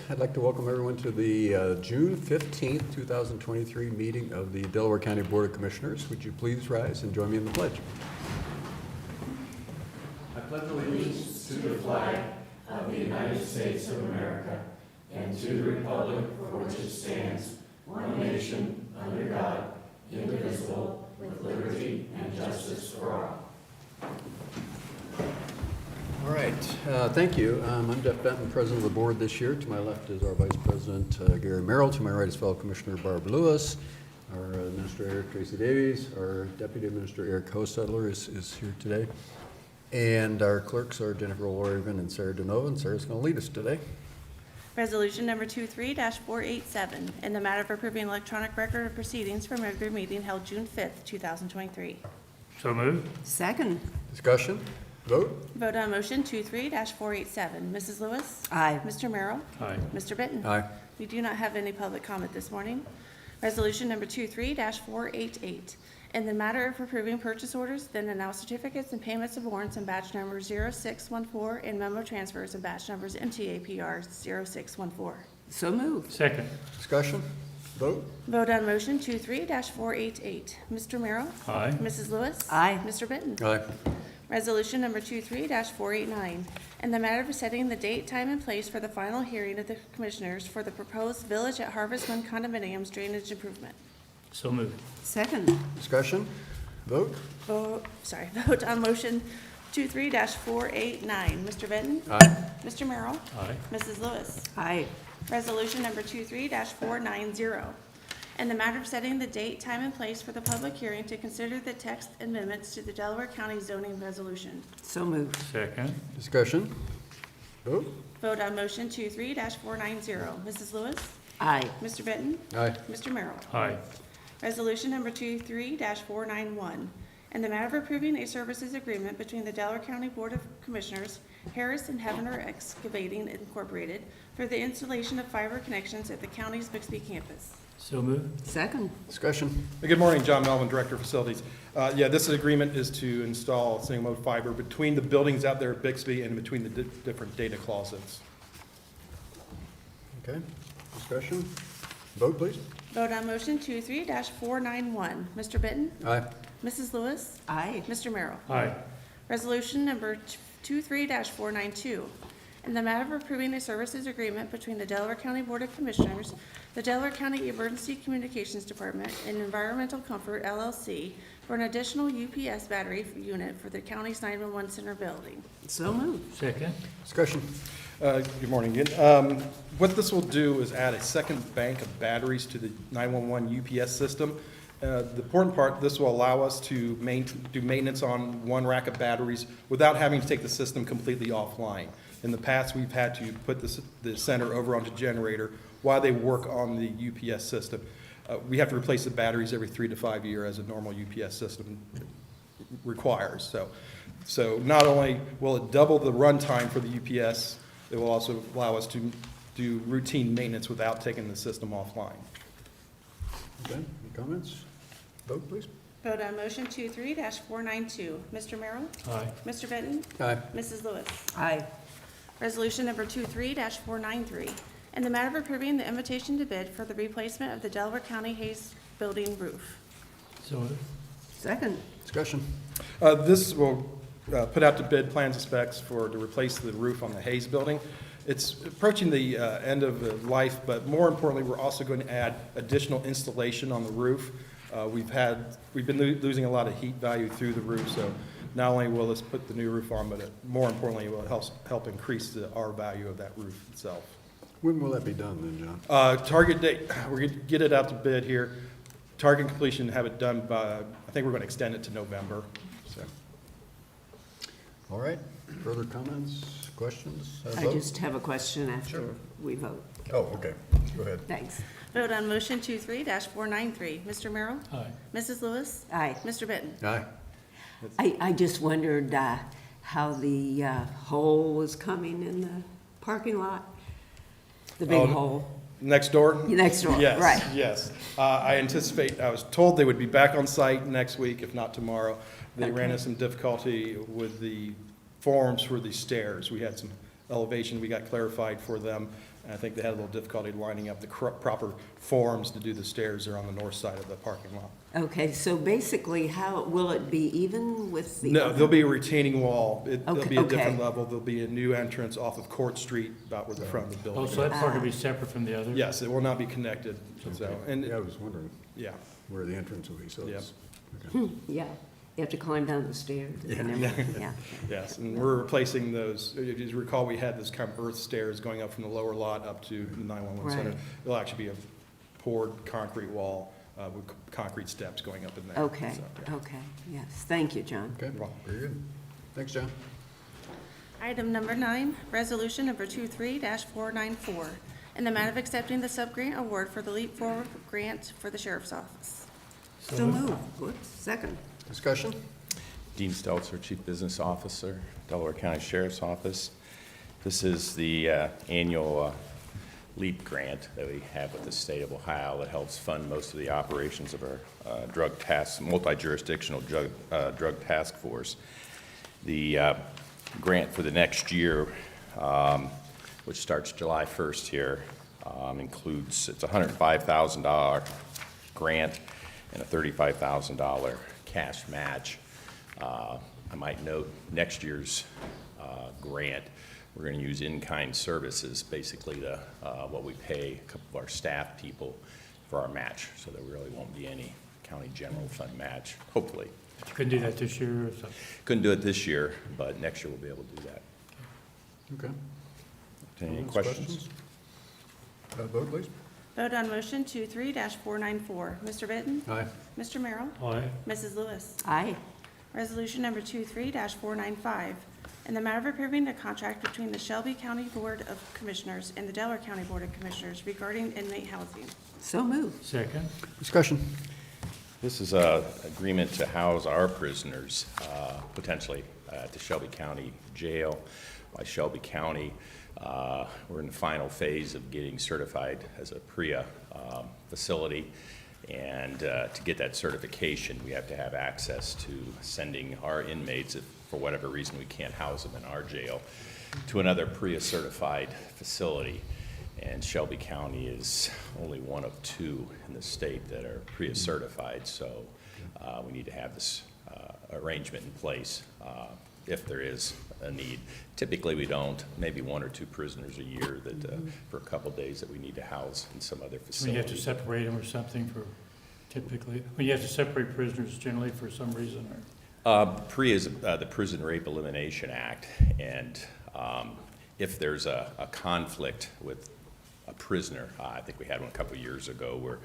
I'd like to welcome everyone to the June 15th, 2023 meeting of the Delaware County Board of Commissioners. Would you please rise and join me in the pledge? I pledge allegiance to the flag of the United States of America and to the republic for which it stands, one nation, under God, indivisible, with liberty and justice for all. All right, thank you. I'm Jeff Benton, President of the Board this year. To my left is our Vice President, Gary Merrill. To my right is fellow Commissioner Barb Lewis. Our Administrator, Tracy Davies. Our Deputy Administrator, Eric Hostettler, is here today. And our clerks are Jennifer O'Lorigan and Sarah DeNova, and Sarah's going to lead us today. Resolution number 23-487, in the matter of approving electronic record of proceedings from every meeting held June 5th, 2023. So moved. Second. Discussion? Vote? Vote on motion 23-487. Mrs. Lewis? Aye. Mr. Merrill? Aye. Mr. Benton? Aye. We do not have any public comment this morning. Resolution number 23-488, in the matter of approving purchase orders, then and now certificates and payments of warrants in batch number 0614 and memo transfers in batch numbers MTAPR 0614. So moved. Second. Discussion? Vote? Vote on motion 23-488. Mr. Merrill? Aye. Mrs. Lewis? Aye. Mr. Benton? Aye. Resolution number 23-489, in the matter of setting the date, time, and place for the final hearing of the Commissioners for the proposed Village at Harvest Moon condominiums drainage improvement. So moved. Second. Discussion? Vote? Vote on motion 23-489. Mr. Benton? Aye. Mr. Merrill? Aye. Mrs. Lewis? Aye. Resolution number 23-490, in the matter of setting the date, time, and place for the public hearing to consider the text amendments to the Delaware County zoning resolution. So moved. Second. Discussion? Vote? Vote on motion 23-490. Mrs. Lewis? Aye. Mr. Benton? Aye. Mr. Merrill? Aye. Resolution number 23-491, in the matter of approving a services agreement between the Delaware County Board of Commissioners, Harris and Heavener Excavating Incorporated, for the installation of fiber connections at the county's Bixby campus. So moved. Second. Discussion? Good morning, John Melvin, Director of Facilities. This agreement is to install single-mode fiber between the buildings out there at Bixby and between the different data closets. Okay. Discussion? Vote, please. Vote on motion 23-491. Mr. Benton? Aye. Mrs. Lewis? Aye. Mr. Merrill? Aye. Resolution number 23-492, in the matter of approving a services agreement between the Delaware County Board of Commissioners, the Delaware County Emergency Communications Department, and Environmental Comfort LLC for an additional UPS battery unit for the county's 911 center building. So moved. Second. Discussion? Good morning again. What this will do is add a second bank of batteries to the 911 UPS system. The important part, this will allow us to do maintenance on one rack of batteries without having to take the system completely offline. In the past, we've had to put the center over onto generator while they work on the UPS system. We have to replace the batteries every 3 to 5 years as a normal UPS system requires. So not only will it double the runtime for the UPS, it will also allow us to do routine maintenance without taking the system offline. Okay. Any comments? Vote, please. Vote on motion 23-492. Mr. Merrill? Aye. Mr. Benton? Aye. Mrs. Lewis? Aye. Resolution number 23-493, in the matter of approving the invitation to bid for the replacement of the Delaware County Hayes Building roof. So moved. Second. Discussion? This will put out to bid plans and specs to replace the roof on the Hayes Building. It's approaching the end of the life, but more importantly, we're also going to add additional insulation on the roof. We've been losing a lot of heat value through the roof, so not only will this put the new roof on, but more importantly, it will help increase the R value of that roof itself. When will that be done then, John? Target date, we're going to get it out to bid here. Target completion, have it done by, I think we're going to extend it to November. So. All right. Further comments, questions? I Vote? just have a question after Sure. we vote. Oh, okay. Go ahead. Thanks. Vote on motion 23-493. Mr. Merrill? Aye. Mrs. Lewis? Aye. Mr. Benton? Aye. I just wondered how the hole was coming in the parking lot. The big hole. Next door? Next door, Yes, right. yes. I was told they would be back on site next week, if not tomorrow. They ran into some difficulty with the forms for the stairs. We had some elevation we got clarified for them. And I think they had a little difficulty lining up the proper forms to do the stairs there on the north side of the parking lot. Okay, so basically, how, will it be even with the? No, other- there'll be a retaining wall. It'll Okay, be a different okay. level. There'll be a new entrance off of Court Street, about where the front of the Oh, building so is. that part will be separate from the other? Yes, it will not be connected, so, and, Yeah, I was wondering yeah. where the entrance will be, so Yeah. it's, okay. Yeah, you have to climb down the stairs and everything, yeah. Yes, and we're replacing those. If you recall, we had this kind of earth stairs going up from the lower lot up to the 911 center. Right. It'll actually be a poured concrete wall with concrete steps going up in there. Okay, So, yeah. okay, yes, thank you, John. Okay, very good. Thanks, John. Item number 9, resolution number 23-494, in the matter of accepting the sub-grant award for the Leap Forward Grant for the Sheriff's Office. So move. Whoops, second. Discussion? Dean Stelzer, Chief Business Officer, Delaware County Sheriff's Office. This is the annual LEAP grant that we have with the state of Ohio that helps fund most of the operations of our drug task, multi-jurisdictional drug task force. The grant for the next year, which starts July 1st here, includes, it's a $105,000 grant and a $35,000 cash match. I might note next year's grant, we're going to use in-kind services, basically the, what we pay a couple of our staff people for our match, so there really won't be any county general fund match, hopefully. You couldn't do that this year or something? Couldn't do it this year, but next year we'll be able to do that. Okay. Any Comments, questions? Vote, please. Vote on motion 23-494. Mr. Benton? Aye. Mr. Merrill? Aye. Mrs. Lewis? Aye. Resolution number 23-495, in the matter of approving a contract between the Shelby County Board of Commissioners and the Delaware County Board of Commissioners regarding inmate housing. So move. Second? Discussion? This is an agreement to house our prisoners, potentially at the Shelby County Jail by Shelby County. We're in the final phase of getting certified as a PREA facility. And to get that certification, we have to have access to sending our inmates, if for whatever reason we can't house them in our jail, to another PREA-certified facility. And Shelby County is only one of 2 in the state that are PREA-certified, so we need to have this arrangement in place if there is a need. Typically, we don't, maybe 1 or 2 prisoners a year that, for a couple days that we need to house in some other When facility. you have to separate them or something for typically, when you have to separate prisoners generally for some reason or? PREA is the Prison Rape Elimination Act, and if there's a conflict with a prisoner, I think we had one a couple of years ago where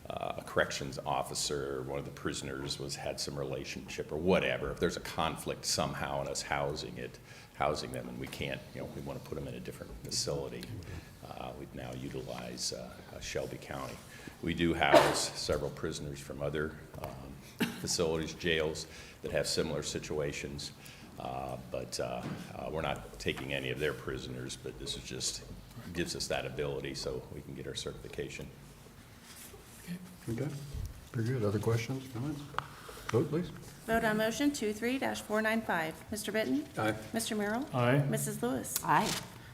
a corrections officer, one of the prisoners had some relationship or whatever. If there's a conflict somehow in us housing them, and we can't, we want to put them in a different facility, we now utilize Shelby County. We do house several prisoners from other facilities, jails that have similar situations, but we're not taking any of their prisoners, but this is just gives us that ability so we can get our certification. Okay, very good. Other questions, comments? Vote, please. Vote on motion 23-495. Mr. Benton? Aye. Mr. Merrill? Aye. Mrs. Lewis? Aye.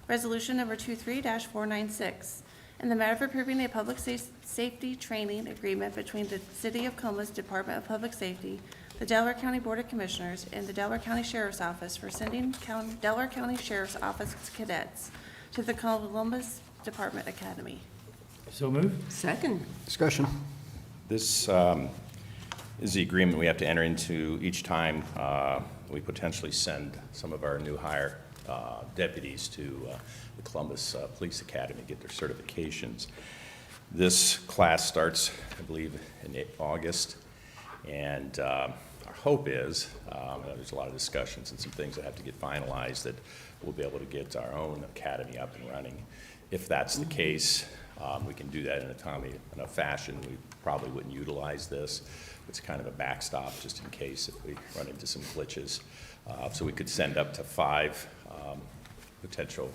Resolution number 23-496, in the matter of approving a public safety training agreement between the City of Coma's Department of Public Safety, the Delaware County Board of Commissioners, and the Delaware County Sheriff's Office for sending Delaware County Sheriff's Office cadets to the Columbus Department Academy. So move? Second. Discussion? This is the agreement we have to enter into each time we potentially send some of our new hire deputies to the Columbus Police Academy to get their certifications. This class starts, I believe, in August, and our hope is, there's a lot of discussions and some things that have to get finalized, that we'll be able to get our own academy up and running. If that's the case, we can do that in a timely enough fashion. We probably wouldn't utilize this. It's kind of a backstop just in case if we run into some glitches. So we could send up to 5 potential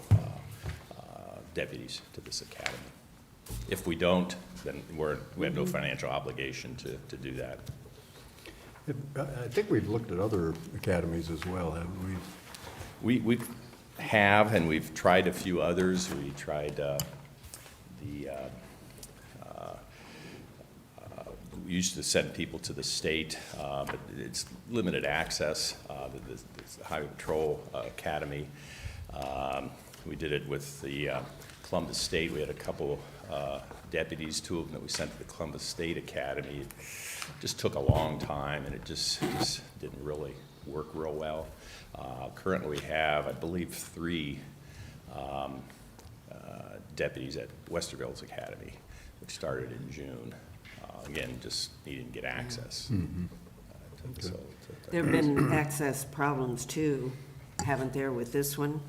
deputies to this academy. If we don't, then we have no financial obligation to do that. I think we've looked at other academies as well, haven't we? We've have, and we've tried a few others. We tried we used to send people to the state, but it's limited access. The Highway Patrol Academy. We did it with the Columbus State. We had a couple deputies, 2 of them that we sent to the Columbus State Academy. It just took a long time, and it just didn't really work real well. Currently, we have, I believe, 3 deputies at Westerville's Academy, which started in June. Again, just needing to get access. There have been access problems too, haven't there, with this one?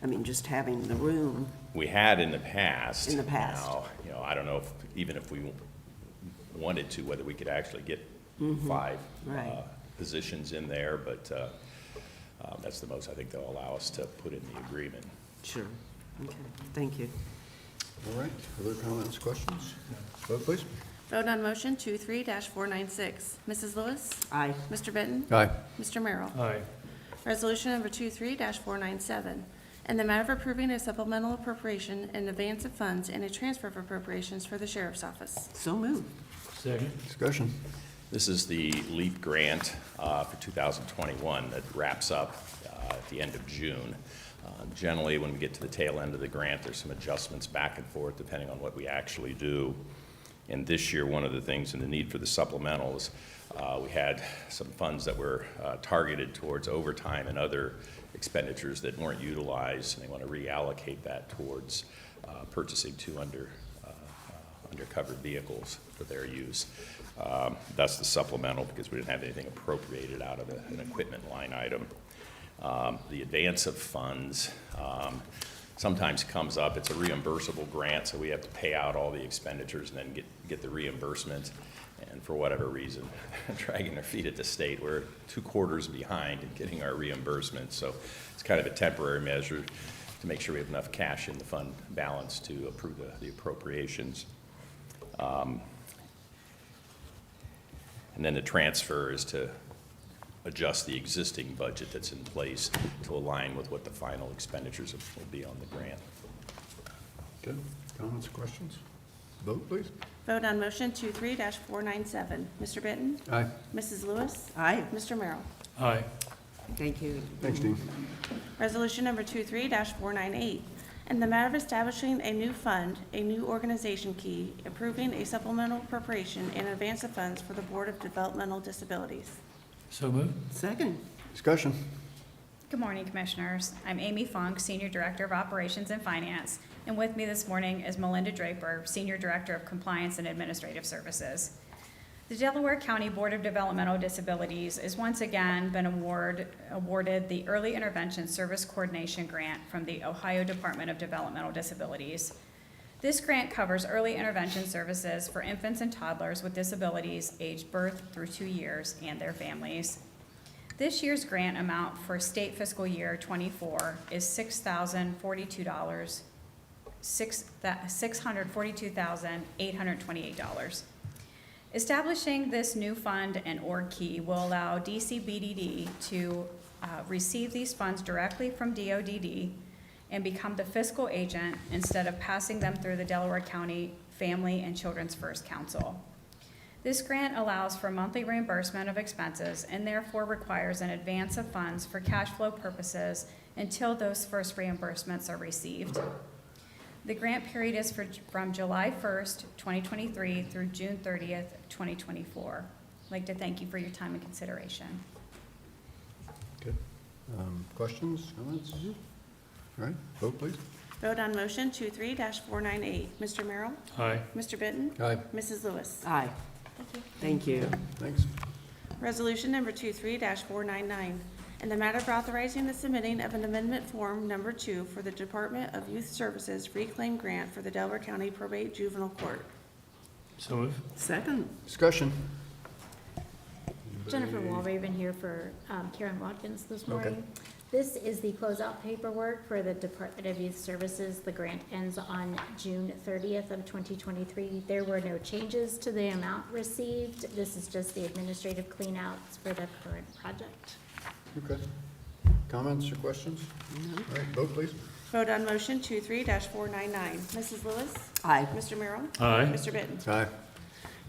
I mean, just having the room. We had in the past. In the past. Now, I don't know if, even if we wanted to, whether we could actually get 5 Right. positions in there, but that's the most I think they'll allow us to put in the agreement. Sure. Okay, thank you. All right, other comments, questions? Vote, please. Vote on motion 23-496. Mrs. Lewis? Aye. Mr. Benton? Aye. Mr. Merrill? Aye. Resolution number 23-497, in the matter of approving a supplemental appropriation in advance of funds and a transfer of appropriations for the Sheriff's Office. So moved. Second. Discussion. This is the LEAP grant for 2021 that wraps up at the end of June. Generally, when we get to the tail end of the grant, there's some adjustments back and forth depending on what we actually do. And this year, one of the things in the need for the supplementals, we had some funds that were targeted towards overtime and other expenditures that weren't utilized, and they want to reallocate that towards purchasing 2 undercover vehicles for their use. That's the supplemental because we didn't have anything appropriated out of an equipment line item. The advance of funds sometimes comes up. It's a reimbursable grant, so we have to pay out all the expenditures and then get the reimbursement. And for whatever reason, dragging their feet at the state, we're 2 quarters behind in getting our reimbursement. So it's kind of a temporary measure to make sure we have enough cash in the fund balance to approve the appropriations. And then the transfer is to adjust the existing budget that's in place to align with what the final expenditures will be on the grant. Good. Comments, questions? Vote, please. Vote on motion 23-497. Mr. Benton? Aye. Mrs. Lewis? Aye. Mr. Merrill? Aye. Thank you. Thanks, Dean. Resolution number 23-498, in the matter of establishing a new fund, a new organization key, approving a supplemental appropriation in advance of funds for the Board of Developmental Disabilities. So moved. Second. Discussion. Good morning, Commissioners. I'm Amy Funk, Senior Director of Operations and Finance, and with me this morning is Melinda Draper, Senior Director of Compliance and Administrative Services. The Delaware County Board of Developmental Disabilities has once again been awarded the Early Intervention Service Coordination Grant from the Ohio Department of Developmental Disabilities. This grant covers early intervention services for infants and toddlers with disabilities aged birth through 2 years and their families. This year's grant amount for state fiscal year 24 is $642,828. Establishing this new fund and org key will allow DCBDD to receive these funds directly from DODD and become the fiscal agent instead of passing them through the Delaware County Family and Children's First Council. This grant allows for monthly reimbursement of expenses and therefore requires an advance of funds for cash flow purposes until those first reimbursements are received. The grant period is from July 1st, 2023 through June 30th, 2024. I'd like to thank you for your time and consideration. Good. Questions, comments? All right, vote, please. Vote on motion 23-498. Mr. Merrill? Aye. Mr. Benton? Aye. Mrs. Lewis? Aye. Thank you. Thanks. Resolution number 23-499, in the matter of authorizing the submitting of an amendment form number 2 for the Department of Youth Services reclaim grant for the Delaware County Probate Juvenile Court. So moved. Second. Discussion. Jennifer Walraven here for Karen Watkins this morning. This is the closeout paperwork for the Department of Youth Services. The grant ends on June 30th of 2023. There were no changes to the amount received. This is just the administrative cleanouts for the current project. Okay. Comments or questions? No. All right, vote please. Vote on motion 23-499. Mrs. Lewis? Aye. Mr. Merrill? Aye. Mr. Benton? Aye.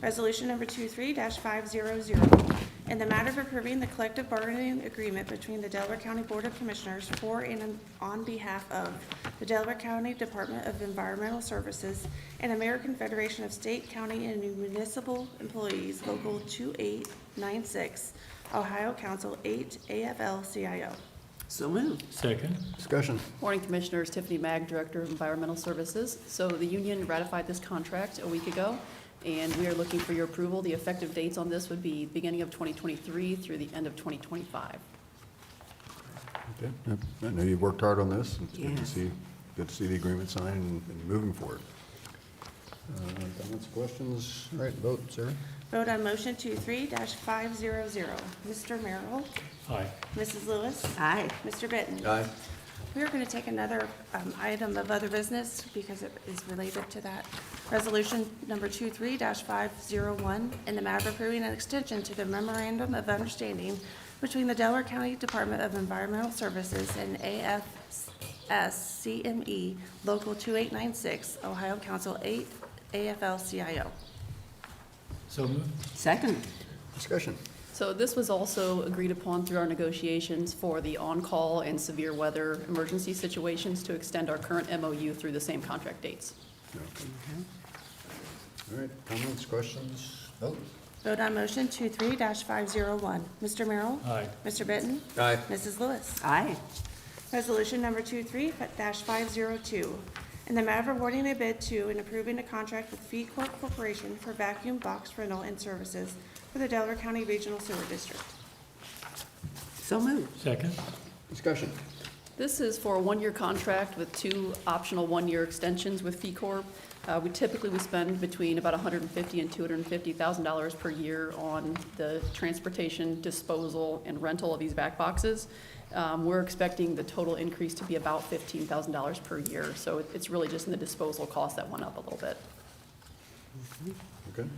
Resolution number 23-500, in the matter of approving the collective bargaining agreement between the Delaware County Board of Commissioners for and on behalf of the Delaware County Department of Environmental Services and American Federation of State, County, and Municipal Employees, Local 2896, Ohio Council 8, AFL-CIO. So moved. Second. Discussion. Morning, Commissioners. Tiffany Mag, Director of Environmental Services. So the union ratified this contract a week ago, and we are looking for your approval. The effective dates on this would be beginning of 2023 through the end of 2025. Okay. I know you've worked hard on this. It's Yes. good to see the agreement signed and moving forward. Comments, questions? All right, vote, Sarah. Vote on motion 23-500. Mr. Merrill? Aye. Mrs. Lewis? Aye. Mr. Benton? Aye. We are going to take another item of other business because it is related to that. Resolution number 23-501, in the matter of approving an extension to the memorandum of understanding between the Delaware County Department of Environmental Services and AFS-CME Local 2896, Ohio Council 8, AFL-CIO. So moved. Second. Discussion. So this was also agreed upon through our negotiations for the on-call and severe weather emergency situations to extend our current MOU through the same contract dates. Okay. All right, comments, questions? Vote. Vote on motion 23-501. Mr. Merrill? Aye. Mr. Benton? Aye. Mrs. Lewis? Aye. Resolution number 23-502, in the matter of awarding a bid to and approving a contract with Fee Corp Corporation for vacuum box rental and services for the Delaware County Regional Sewer District. So moved. Second. Discussion. This is for a one-year contract with two optional one-year extensions with Fee Corp. We typically spend between about $150,000 and $250,000 per year on the transportation, disposal, and rental of these vac boxes. We're expecting the total increase to be about $15,000 per year, so it's really just in the disposal cost that went up a little bit. Okay.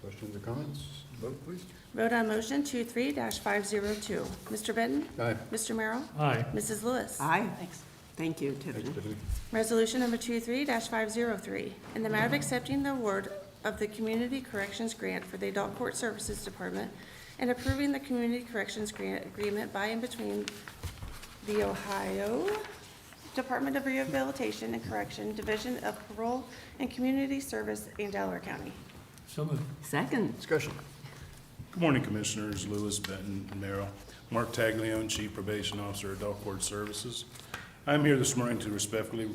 Questions or comments? Vote, please. Vote on motion 23-502. Mr. Benton? Aye. Mr. Merrill? Aye. Mrs. Lewis? Aye. Thanks. Thank you, Thanks, Tiffany. Tiffany. Resolution number 23-503, in the matter of accepting the award of the Community Corrections Grant for the Adult Court Services Department and approving the Community Corrections Grant Agreement by and between the Ohio Department of Rehabilitation and Correction, Division of Parole and Community Service in Delaware County. So moved. Second. Discussion. Good morning, Commissioners. Lewis, Benton, and Merrill. Mark Taglione, Chief Probation Officer, Adult Court Services. I'm here this morning to respectfully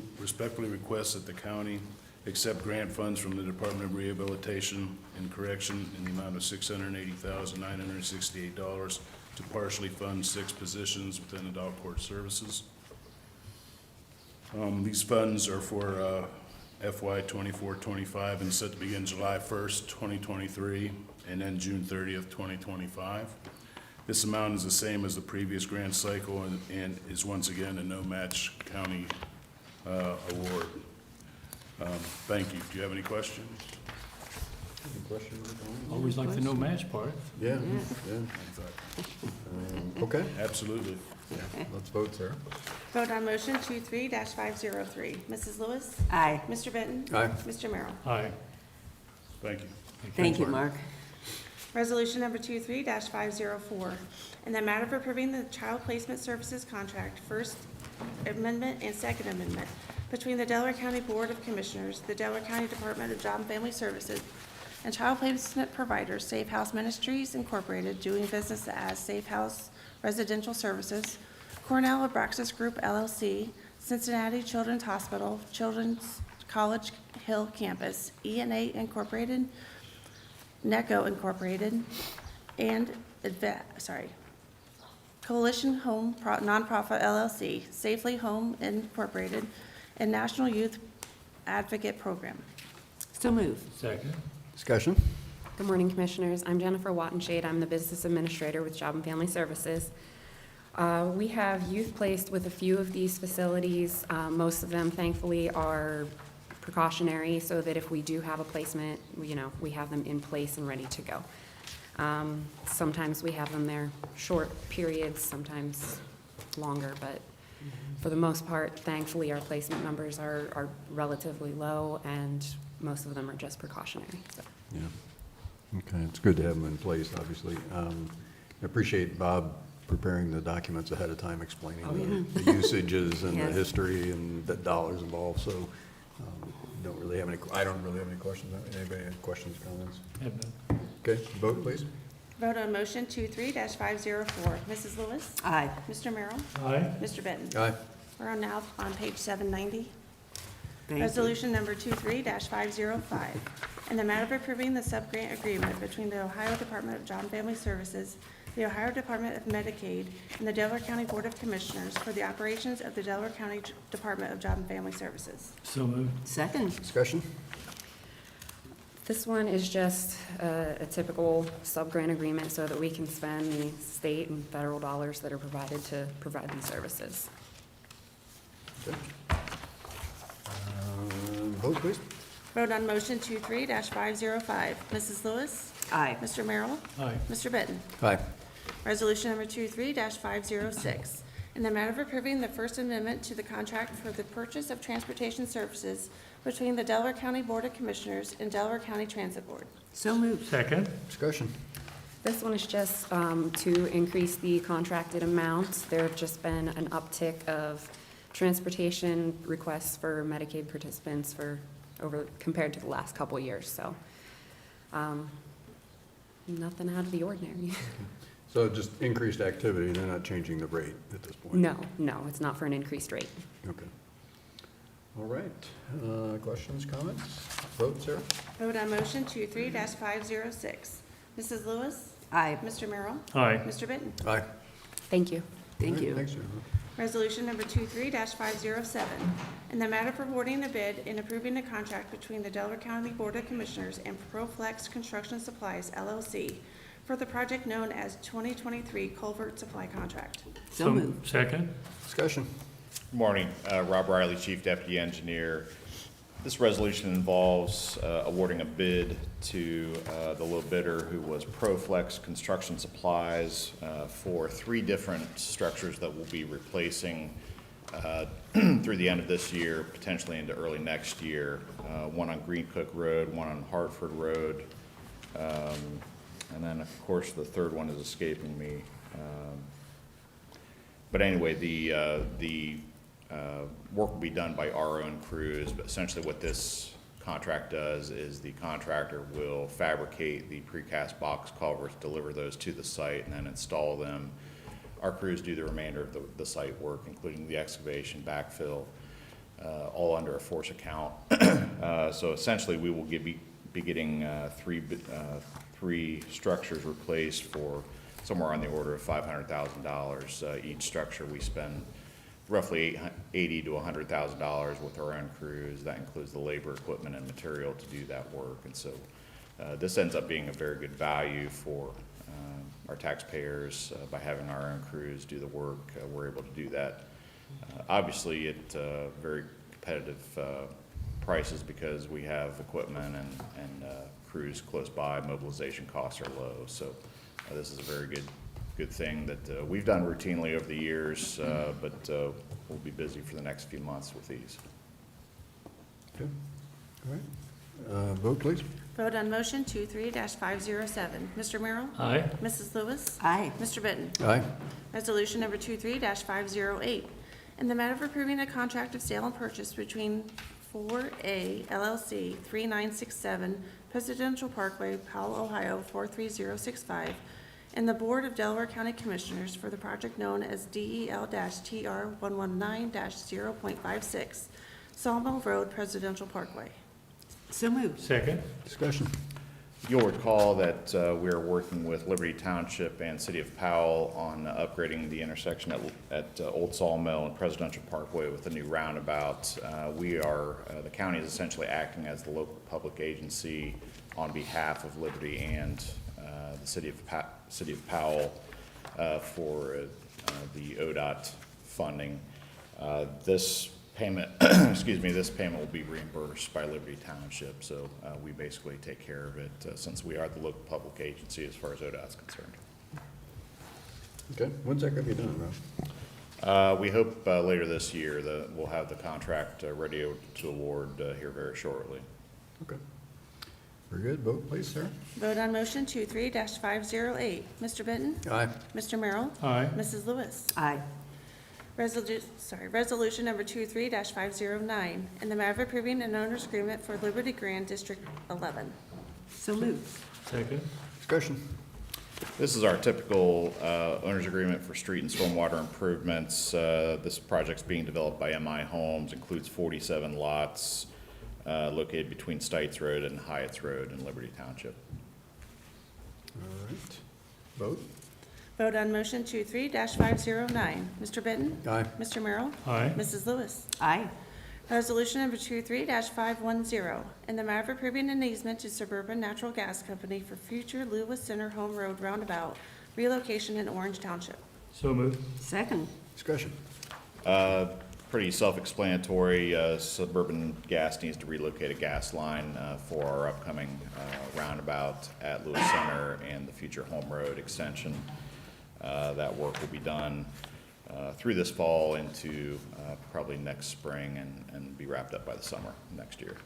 request that the county accept grant funds from the Department of Rehabilitation and Correction in the amount of $680,968 to partially fund 6 positions within Adult Court Services. These funds are for FY 24-25 and set to begin July 1st, 2023, and then June 30th, 2025. This amount is the same as the previous grant cycle and is once again a no-match county award. Thank you. Do you have any questions? Any questions or comments? Always like the no match part. Yeah, yeah. Okay, Absolutely. let's vote, Sarah. Vote on motion 23-503. Mrs. Lewis? Aye. Mr. Benton? Aye. Mr. Merrill? Thank Aye. you. Thank you, Mark. Resolution number 23-504, in the matter of approving the Child Placement Services Contract, First Amendment and Second Amendment, between the Delaware County Board of Commissioners, the Delaware County Department of Job and Family Services, and child placement providers, Safe House Ministries Incorporated, doing business as Safe House Residential Services, Cornell Abraxas Group LLC, Cincinnati Children's Hospital, Children's College Hill Campus, ENA Incorporated, NECO Incorporated, and Coalition Home Nonprofit LLC, Safely Home Incorporated, and National Youth Advocate Program. So moved. Second. Discussion. Good morning, Commissioners. I'm Jennifer Wattenshade. I'm the Business Administrator with Job and Family Services. We have youth placed with a few of these facilities. Most of them, thankfully, are precautionary so that if we do have a placement, we have them in place and ready to go. Sometimes we have them there short periods, sometimes longer, but for the most part, thankfully, our placement numbers are relatively low, and most of them are just precautionary, so. Yeah. Okay, it's good to have them in place, obviously. I appreciate Bob preparing the documents ahead of time, explaining the usages and the Yes. history and the dollars involved, so don't really have any, I don't really have any questions. Anybody have questions, comments? Have none. Okay, vote please. Vote on motion 23-504. Mrs. Lewis? Aye. Mr. Merrill? Aye. Mr. Benton? Aye. We're on now on page 790. Thank you. Resolution number 23-505, in the matter of approving the sub-grant agreement between the Ohio Department of Job and Family Services, the Ohio Department of Medicaid, and the Delaware County Board of Commissioners for the operations of the Delaware County Department of Job and Family Services. So moved. Second. Discussion? This one is just a typical sub-grant agreement so that we can spend the state and federal dollars that are provided to provide these services. Okay. Vote please. Vote on motion 23-505. Mrs. Lewis? Aye. Mr. Merrill? Aye. Mr. Benton? Aye. Resolution number 23-506, in the matter of approving the First Amendment to the contract for the purchase of transportation services between the Delaware County Board of Commissioners and Delaware County Transit Board. So moved. Second. Discussion? This one is just to increase the contracted amount. There have just been an uptick of transportation requests for Medicaid participants compared to the last couple of years, so nothing out of the ordinary. So just increased activity, they're not changing the rate at this point? No, it's not for an increased rate. Okay. All right. Questions, comments? Vote, Sarah? Vote on motion 23-506. Mrs. Lewis? Aye. Mr. Merrill? Aye. Mr. Benton? Aye. Thank you. Thank All right, you. Thanks, Sarah. Resolution number 23-507, in the matter of awarding the bid and approving the contract between the Delaware County Board of Commissioners and ProFlex Construction Supplies, LLC, for the project known as 2023 Culvert Supply Contract. So moved. Second. Discussion? Good morning, Rob Riley, Chief Deputy Engineer. This resolution involves awarding a bid to the low bidder, who was ProFlex Construction Supplies, for 3 different structures that will be replacing through the end of this year, potentially into early next year. One on Green Cook Road, one on Hartford Road, and then, of course, the third one is escaping me. But anyway, the work will be done by our own crews, but essentially what this contract does is the contractor will fabricate the precast box culverts, deliver those to the site, and then install them. Our crews do the remainder of the site work, including the excavation, backfill, all under a force account. So essentially, we will be getting 3 structures replaced for somewhere on the order of $500,000 each structure. We spend roughly $80,000 to $100,000 with our own crews. That includes the labor, equipment, and material to do that work. And so this ends up being a very good value for our taxpayers by having our own crews do the work. We're able to do that, obviously, at very competitive prices because we have equipment and crews close by. Mobilization costs are low. So this is a very good thing that we've done routinely over the years, but we'll be busy for the next few months with these. Okay. All right. Vote, please. Vote on motion 23-507. Mr. Merrill? Aye. Mrs. Lewis? Aye. Mr. Benton? Aye. Resolution number 23-508, in the matter of approving a contract of sale and purchase between 4A LLC 3967 Presidential Parkway, Powell, Ohio 43065, and the Board of Delaware County Commissioners for the project known as DEL-TR 119-0.56 Sawmill Road Presidential Parkway. So moved. Second. Discussion? You'll recall that we are working with Liberty Township and City of Powell on upgrading the intersection at Old Sawmill and Presidential Parkway with a new roundabout. The county is essentially acting as the local public agency on behalf of Liberty and the City of Powell for the ODOT funding. This payment, this payment will be reimbursed by Liberty Township, so we basically take care of it since we are the local public agency as far as ODOT is concerned. Okay. When's that going to be done, Rob? We hope later this year that we'll have the contract ready to award here very shortly. Okay. Very good. Vote, please, Sarah. Vote on motion 23-508. Mr. Benton? Aye. Mr. Merrill? Aye. Mrs. Lewis? Aye. Resolution number 23-509, in the matter of approving an owner's agreement for Liberty Grand District 11. So moved. Second. Discussion. This is our typical owner's agreement for street and stormwater improvements. This project's being developed by MI Homes, includes 47 lots located between Stites Road and Hyatt's Road in Liberty Township. All right. Vote. Vote on motion 23-509. Mr. Benton? Aye. Mr. Merrill? Aye. Mrs. Lewis? Aye. Resolution number 23-510, in the matter of approving an easement to Suburban Natural Gas Company for future Lewis Center Home Road roundabout relocation in Orange Township. So moved. Second. Discussion. Pretty self-explanatory. Suburban Gas needs to relocate a gas line for our upcoming roundabout at Lewis Center and the future Home Road extension. That work will be done through this fall into probably next spring and be wrapped up by the summer next year.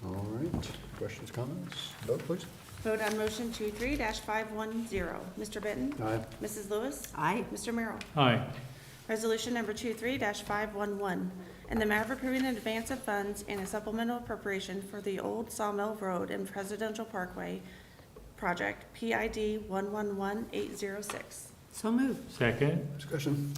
All right. Questions, comments? Vote, please. Vote on motion 23-510. Mr. Benton? Aye. Mrs. Lewis? Aye. Mr. Merrill? Aye. Resolution number 23-511, in the matter of approving an advance of funds and a supplemental appropriation for the Old Sawmill Road and Presidential Parkway project, PID 111806. So moved. Second. Discussion.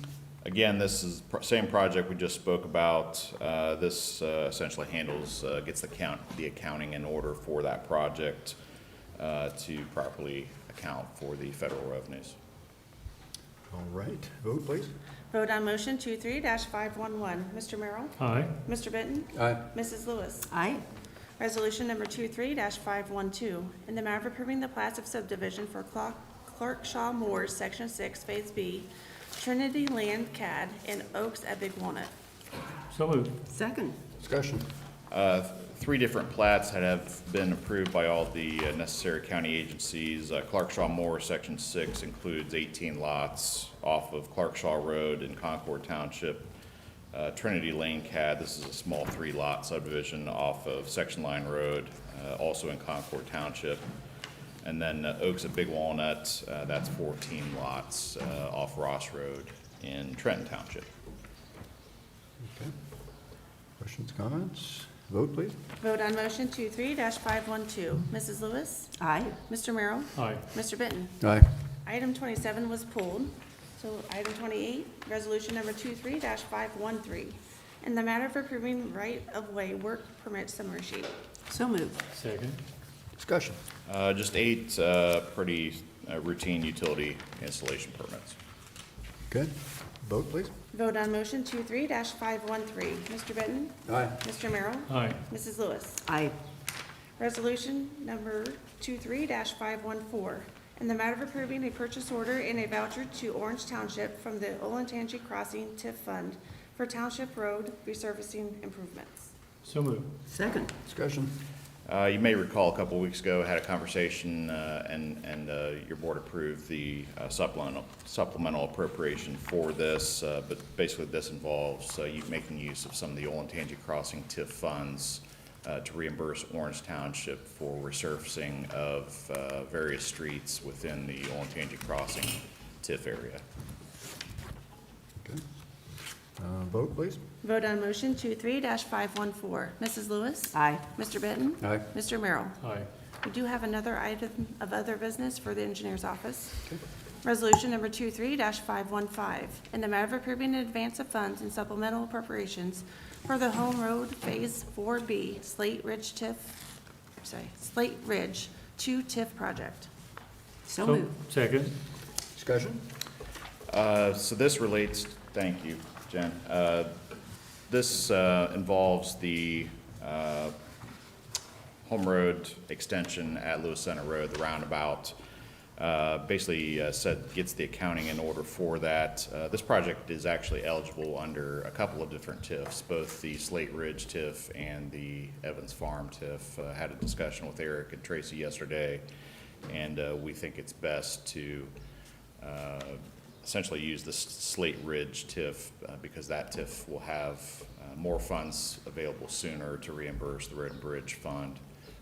Again, this is the same project we just spoke about. This essentially handles, gets the accounting in order for that project to properly account for the federal revenues. All right. Vote, please. Vote on motion 23-511. Mr. Merrill? Aye. Mr. Benton? Aye. Mrs. Lewis? Aye. Resolution number 23-512, in the matter of approving the plats of subdivision for Clark Shaw Moore's Section 6, Phase B, Trinity Land CAD, and Oaks at Big Walnut. So moved. Second. Discussion. 3 different plats that have been approved by all the necessary county agencies. Clark Shaw Moore Section 6 includes 18 lots off of Clark Shaw Road in Concord Township. Trinity Lane CAD, this is a small 3-lot subdivision off of Section Line Road, also in Concord Township. And then Oaks at Big Walnut, that's 14 lots off Ross Road in Trenton Township. Okay. Questions, comments? Vote, please. Vote on motion 23-512. Mrs. Lewis? Aye. Mr. Merrill? Aye. Mr. Benton? Aye. Item 27 was pulled. So item 28, resolution number 23-513, in the matter of approving right-of-way work permit summary sheet. So moved. Second. Discussion. Just 8 pretty routine utility installation permits. Okay. Vote, please. Vote on motion 23-513. Mr. Benton? Aye. Mr. Merrill? Aye. Mrs. Lewis? Aye. Resolution number 23-514, in the matter of approving a purchase order and a voucher to Orange Township from the Olentangy Crossing TIF Fund for Township Road resurfacing improvements. So moved. Second. Discussion. You may recall a couple of weeks ago, I had a conversation and your board approved the supplemental appropriation for this, but basically this involves you making use of some of the Olentangy Crossing TIF funds to reimburse Orange Township for resurfacing of various streets within the Olentangy Crossing TIF area. Okay. Vote, please. Vote on motion 23-514. Mrs. Lewis? Aye. Mr. Benton? Aye. Mr. Merrill? Aye. We do have another item of other business for the engineer's office. Okay. Resolution number 23-515, in the matter of approving an advance of funds and supplemental appropriations for the Home Road Phase 4B Slate Ridge 2 TIF project. So moved. Second. Discussion. So this relates, thank you, Jen. This involves the Home Road extension at Lewis Center Road, the roundabout. Basically gets the accounting in order for that. This project is actually eligible under a couple of different TIFs, both the Slate Ridge TIF and the Evans Farm TIF. Had a discussion with Eric and Tracy yesterday, and we think it's best to essentially use the Slate Ridge TIF because that TIF will have more funds available sooner to reimburse the Road and Bridge Fund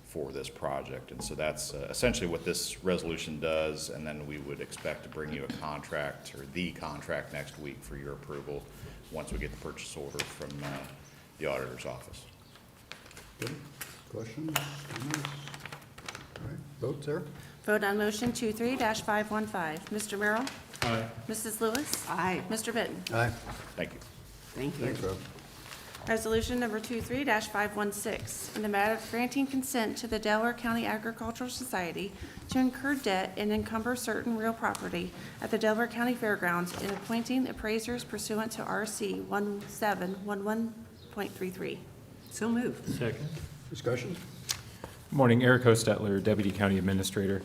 for this project. And so that's essentially what this resolution does, and then we would expect to bring you a contract or the contract next week for your approval once we get the purchase order from the auditor's office. Good. Questions? Comments? All right, vote, Sarah? Vote on motion 23-515. Mr. Merrill? Aye. Mrs. Lewis? Aye, Mr. Benton? Aye. Thank you. thank you. Thanks, Rob. Resolution number 23-516, in the matter of granting consent to the Delaware County Agricultural Society to incur debt and encumber certain real property at the Delaware County Fairgrounds and appointing appraisers pursuant to RC 1711.33. So moved. Second. Discussion? Morning, Eric Hostetler, Deputy County Administrator.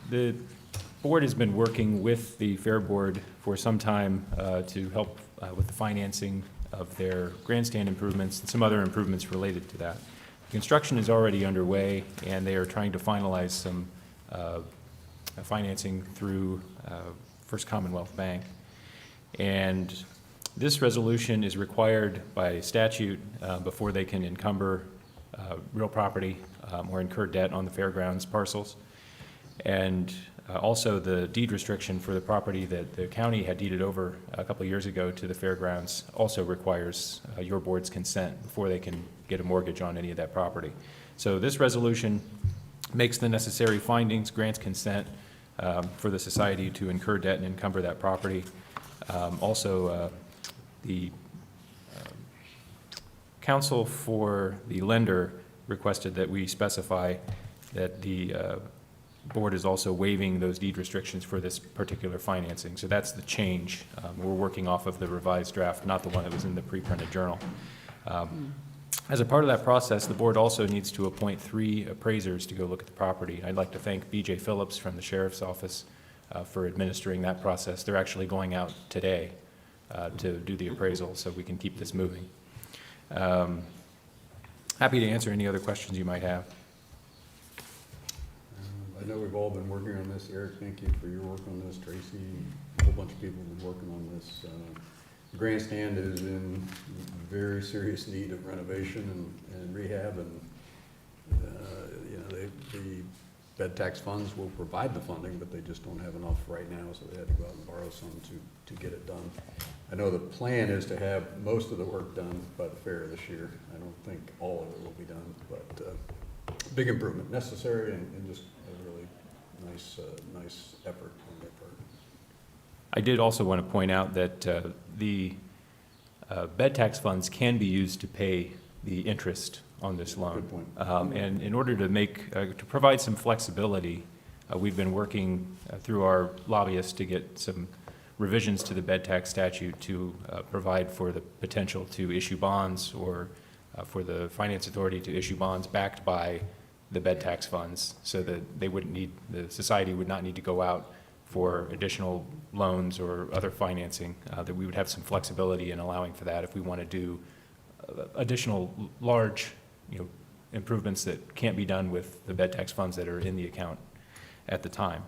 The board has been working with the Fair Board for some time to help with the financing of their grandstand improvements and some other improvements related to that. Construction is already underway, and they are trying to finalize some financing through First Commonwealth Bank. And this resolution is required by statute before they can encumber real property or incur debt on the fairgrounds parcels. And also the deed restriction for the property that the county had deeded over a couple of years ago to the fairgrounds also requires your board's consent before they can get a mortgage on any of that property. So this resolution makes the necessary findings, grants consent for the society to incur debt and encumber that property. Also, the counsel for the lender requested that we specify that the board is also waiving those deed restrictions for this particular financing. So that's the change. We're working off of the revised draft, not the one that was in the pre-printed journal. As a part of that process, the board also needs to appoint 3 appraisers to go look at the property. I'd like to thank B.J. Phillips from the Sheriff's Office for administering that process. They're actually going out today to do the appraisal so we can keep this moving. Happy to answer any other questions you might have. I know we've all been working on this. Eric, thank you for your work on this. Tracy, a whole bunch of people have been working on this. The grandstand is in very serious need of renovation and rehab, and you know, the bed tax funds will provide the funding, but they just don't have enough right now, so they had to go out and borrow some to get it done. I know the plan is to have most of the work done by the fair this year. I don't think all of it will be done, but big improvement necessary, and just a really nice effort on their part. I did also want to point out that the bed tax funds can be used to pay the interest on this loan. Good point. And in order to to provide some flexibility, we've been working through our lobbyists to get some revisions to the bed tax statute to provide for the potential to issue bonds or for the finance authority to issue bonds backed by the bed tax funds, so that they wouldn't need, the society would not need to go out for additional loans or other financing, that we would have some flexibility in allowing for that if we want to do additional large, improvements that can't be done with the bed tax funds that are in the account at the time.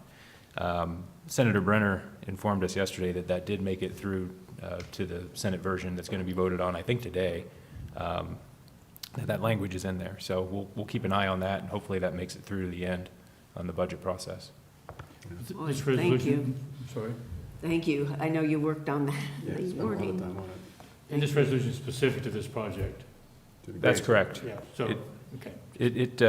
Senator Brenner informed us yesterday that that did make it through to the Senate version that's going to be voted on, I think, today. That language is in there. So we'll keep an eye on that, and hopefully that makes it through to the end on the budget process. This Thank resolution, you. sorry. Thank you. I know you worked on that Yeah, this spent a lot of morning. time on it. And this resolution is specific to this project? To the That's grandstand. correct. Yeah, so, okay. It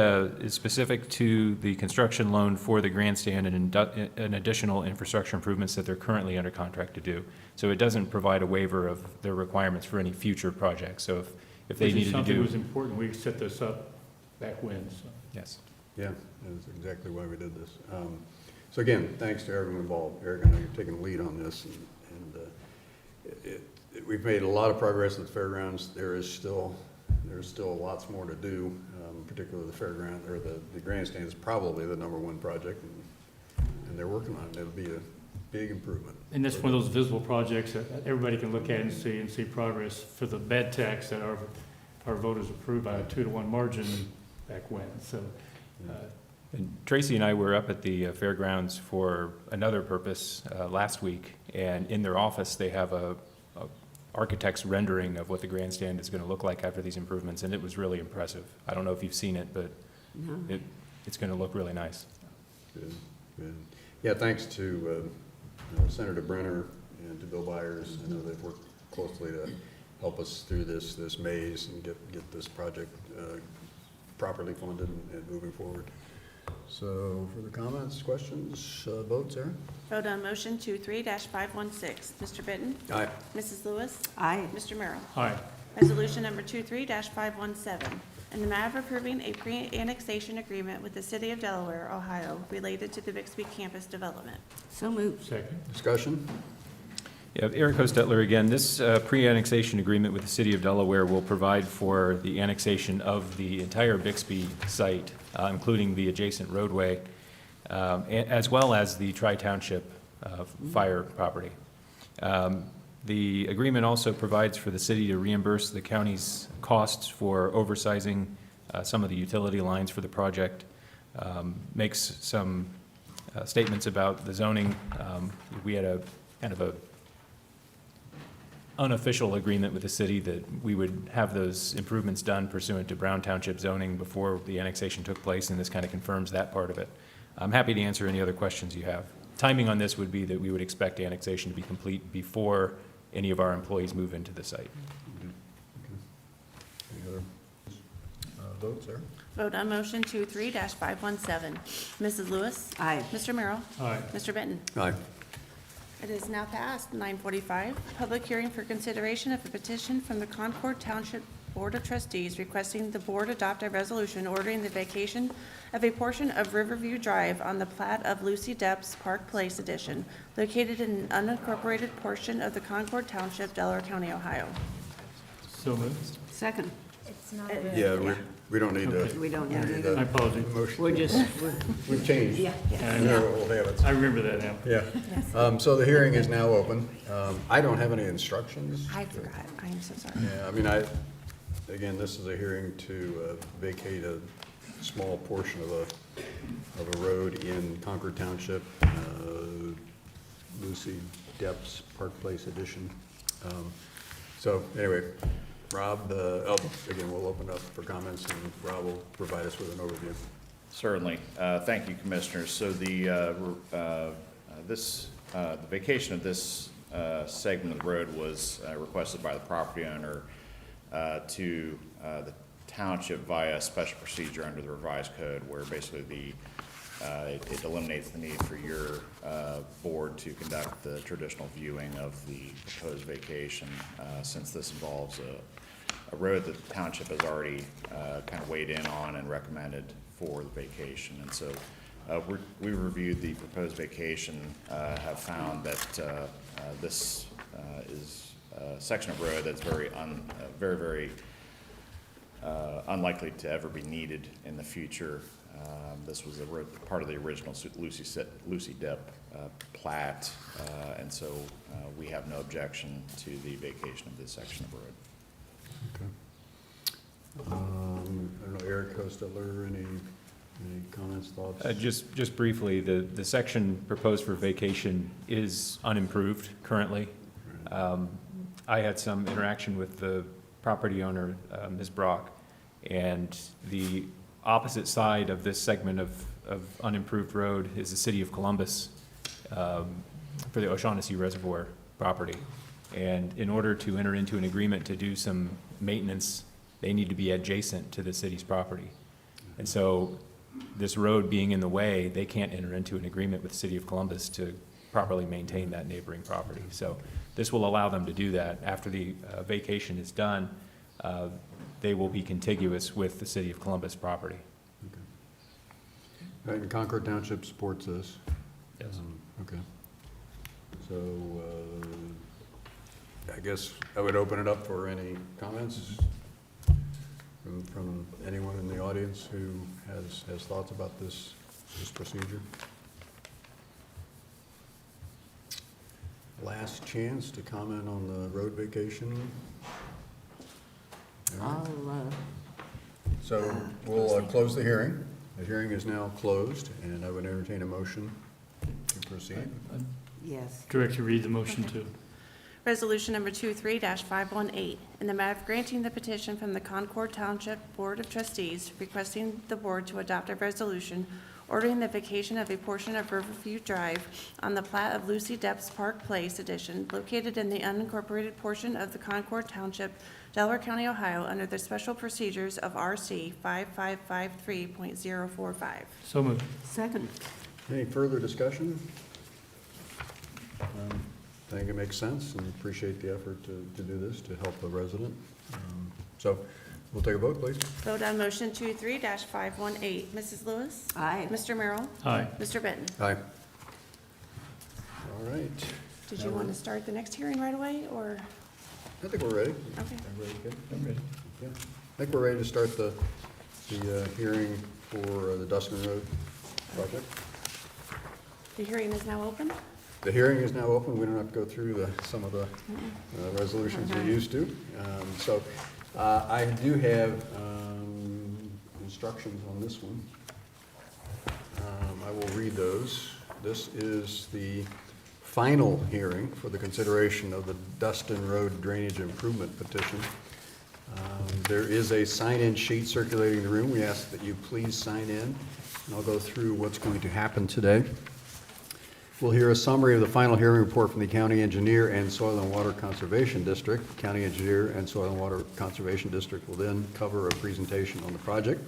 is specific to the construction loan for the grandstand and an additional infrastructure improvements that they're currently under contract to do. So it doesn't provide a waiver of their requirements for any future projects. So if they Which is needed to something do. that was important, we set this up back when, so. Yes. Yeah, that's exactly why we did this. So again, thanks to everyone involved. Eric, I know you're taking the lead on this, and we've made a lot of progress at the fairgrounds. There's still lots more to do, particularly the fairground, or the grandstand is probably the #1 project, and they're working on it. It'll be a big improvement. And that's one of those visible projects that everybody can look at and see progress for the bed tax that our voters approved by a 2-to-1 margin back when, so. And Tracy and I were up at the fairgrounds for another purpose last week, And in their office, they have a architect's rendering of what the grandstand is going to look like after these improvements, and it was really impressive. I don't know if you've seen it, but No. it's going to look really nice. Good, good. Yeah, thanks to Senator Brenner and to Bill Byers. I know they've worked closely to help us through this maze and get this project properly funded and moving forward. So, further comments, questions, votes, Aaron? Vote on motion 23-516. Mr. Benton? Aye. Mrs. Lewis? Aye. Mr. Merrill? Aye. Resolution number 23-517, in the matter of approving a pre-annexation agreement with the City of Delaware, Ohio, related to the Bixby campus development. So moved. Second. Discussion? Yeah, Eric Hostetler again. This pre-annexation agreement with the City of Delaware will provide for the annexation of the entire Bixby site, including the adjacent roadway, as well as the Tri-Township fire property. The agreement also provides for the city to reimburse the county's costs for oversizing some of the utility lines for the project, makes some statements about the zoning. We had a kind of a unofficial agreement with the city that we would have those improvements done pursuant to Brown Township zoning before the annexation took place, and this kind of confirms that part of it. I'm happy to answer any other questions you have. Timing on this would be that we would expect annexation to be complete before any of our employees move into the site. Any other votes, Aaron? Vote on motion 23-517. Mrs. Lewis? Aye. Mr. Merrill? Aye. Mr. Benton? Aye. It is now past 9:45. Public hearing for consideration of a petition from the Concord Township Board of Trustees requesting the board adopt a resolution ordering the vacation of a portion of Riverview Drive on the plat of Lucy Depp's Park Place Edition, located in an unincorporated portion of the Concord Township, Delaware County, Ohio. So moved. Second. It's not. Yeah, we don't need to. We don't need need to. My apologies. Motion. We're just, We've changed. yeah. I You know, know. old habits. I remember that now. Yeah. So the hearing is now open. I don't have any instructions. I forgot. I am so sorry. Yeah, I mean, again, this is a hearing to vacate a small portion of a road in Concord Township, Lucy Depp's Park Place Edition. So anyway, Rob, again, we'll open up for comments, and Rob will provide us with an overview. Certainly. Thank you, Commissioners. So the vacation of this segment of the road was requested by the property owner to the township via special procedure under the revised code, where basically it eliminates the need for your board to conduct the traditional viewing of the proposed vacation, since this involves a road that the township has already kind of weighed in on and recommended for the vacation. And so we reviewed the proposed vacation, have found that this is a section of road that's very unlikely to ever be needed in the future. This was part of the original Lucy Depp plat, and so we have no objection to the vacation of this section of road. I don't know, Eric Hostetler, any comments, thoughts? Just briefly, the section proposed for vacation is unimproved currently. I had some interaction with the property owner, Ms. Brock, and the opposite side of this segment of unimproved road is the city of Columbus for the O'Shaughnessy Reservoir property. And in order to enter into an agreement to do some maintenance, they need to be adjacent to the city's property. And so this road being in the way, they can't enter into an agreement with the city of Columbus to properly maintain that neighboring property. So this will allow them to do that. After the vacation is done, they will be contiguous with the city of Columbus property. Right, and Concord Township supports this? Yes. Okay. So, I guess I would open it up for any comments from anyone in the audience who has thoughts about this procedure. Last chance to comment on the road vacation. So we'll close the hearing. The hearing is now closed, and I would entertain a motion to proceed. Yes. Direct to read the motion too. Resolution number 23-518, in the matter of granting the petition from the Concord Township Board of Trustees requesting the board to adopt a resolution ordering the vacation of a portion of Riverview Drive on the plat of Lucy Depps Park Place Edition located in the unincorporated portion of the Concord Township, Delaware County, Ohio, under the special procedures of RC 5553.045. So moved. Second. Any further discussion? I think it makes sense and appreciate the effort to do this to help the resident. So we'll take a vote, please. Vote on motion 23-518. Mrs. Lewis? Aye. Mr. Merrill? Aye. Mr. Benton? Aye. All right. Did you want to start the next hearing right away, or? I think we're ready. Okay. Everybody good? I'm ready. Yeah. I think we're ready to start the hearing for the Dustin Road project. The hearing is now open? The hearing is now open. We don't have to go through some of the resolutions we used to. So I do have instructions on this one. I will read those. This is the final hearing for the consideration of the Dustin Road Drainage Improvement Petition. There is a sign-in sheet circulating in the room. We ask that you please sign in, and I'll go through what's going to happen today. We'll hear a summary of the final hearing report from the County Engineer and Soil and Water Conservation District. The County Engineer and Soil and Water Conservation District will then cover a presentation on the project.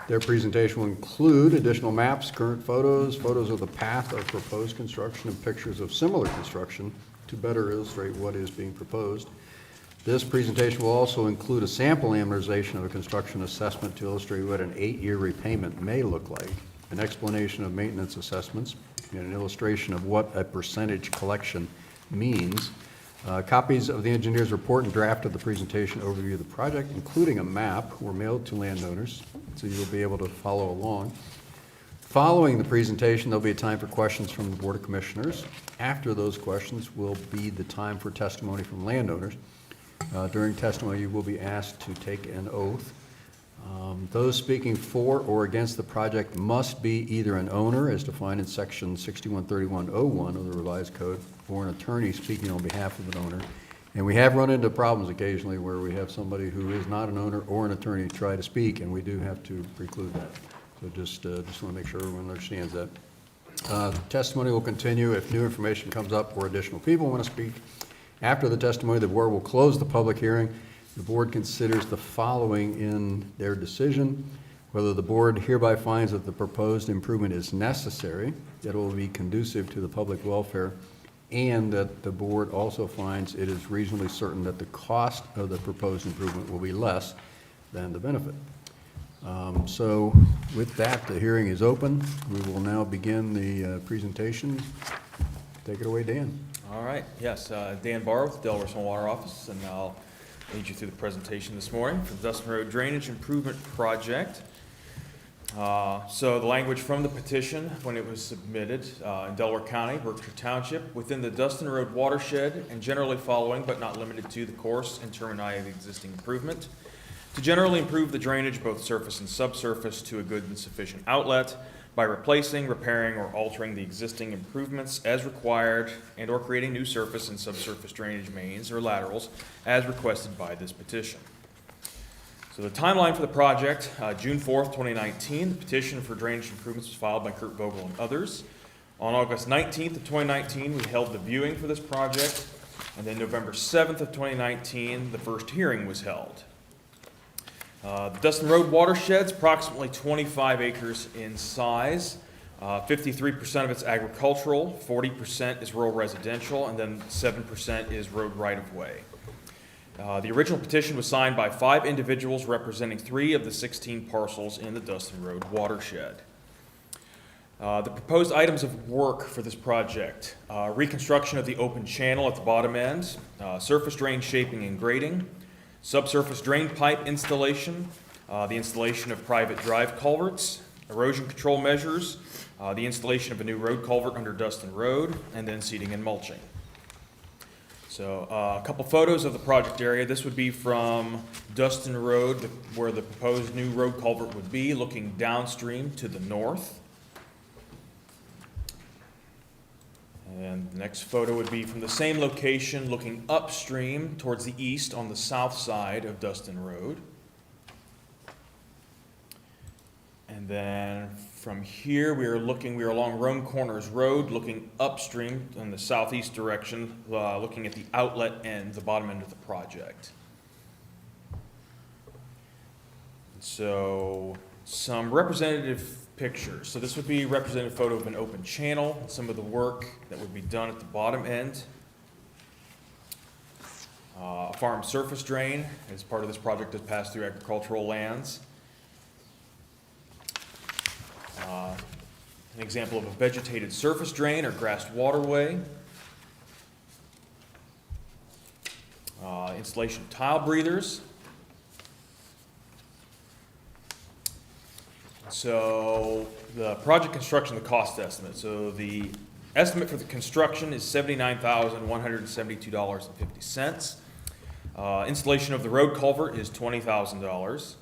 Their presentation will include additional maps, current photos, photos of the path of proposed construction, and pictures of similar construction to better illustrate what is being proposed. This presentation will also include a sample amortization of a construction assessment to illustrate what an 8-year repayment may look like, an explanation of maintenance assessments, and an illustration of what a percentage collection means. Copies of the engineer's report and draft of the presentation overview of the project, including a map, were mailed to landowners, so you'll be able to follow along. Following the presentation, there'll be a time for questions from the Board of Commissioners. After those questions will be the time for testimony from landowners. During testimony, you will be asked to take an oath. Those speaking for or against the project must be either an owner, as defined in section 613101 of the revised code, or an attorney speaking on behalf of an owner. And we have run into problems occasionally where we have somebody who is not an owner or an attorney try to speak, and we do have to preclude that. So just want to make sure everyone understands that. Testimony will continue if new information comes up or additional people want to speak. After the testimony, the board will close the public hearing. The board considers the following in their decision: whether the board hereby finds that the proposed improvement is necessary, that it will be conducive to the public welfare, and that the board also finds it is reasonably certain that the cost of the proposed improvement will be less than the benefit. So with that, the hearing is open. We will now begin the presentation. Take it away, Dan. All right, yes, Dan Barr with the Delaware Soil and Water Office, and I'll lead you through the presentation this morning for the Dustin Road Drainage Improvement Project. So the language from the petition when it was submitted in Delaware County, Berkshire Township, within the Dustin Road watershed and generally following but not limited to the course and termini of the existing improvement, to generally improve the drainage, both surface and subsurface, to a good and sufficient outlet by replacing, repairing, or altering the existing improvements as required and or creating new surface and subsurface drainage mains or laterals as requested by this petition. So the timeline for the project, June 4th, 2019, the petition for drainage improvements was filed by Kurt Vogel and others. On August 19th of 2019, we held the viewing for this project, and then November 7th of 2019, the first hearing was held. The Dustin Road watershed's approximately 25 acres in size. 53% of it's agricultural, 40% is rural residential, and then 7% is road right-of-way. The original petition was signed by 5 individuals representing 3 of the 16 parcels in the Dustin Road watershed. The proposed items of work for this project: reconstruction of the open channel at the bottom end, surface drain shaping and grading, subsurface drain pipe installation, the installation of private drive culverts, erosion control measures, the installation of a new road culvert under Dustin Road, and then seeding and mulching. So a couple photos of the project area. This would be from Dustin Road, where the proposed new road culvert would be, looking downstream to the north. And the next photo would be from the same location, looking upstream towards the east on the south side of Dustin Road. And then from here, we are along Rome Corners Road, looking upstream in the southeast direction, looking at the outlet end, the bottom end of the project. So some representative pictures. So this would be a representative photo of an open channel, and some of the work that would be done at the bottom end. A farm surface drain as part of this project that passed through agricultural lands. An example of a vegetated surface drain or grassed waterway. Installation of tile breathers. So the project construction, the cost estimate. So the estimate for the construction is $79,172.50. Installation of the road culvert is $20,000.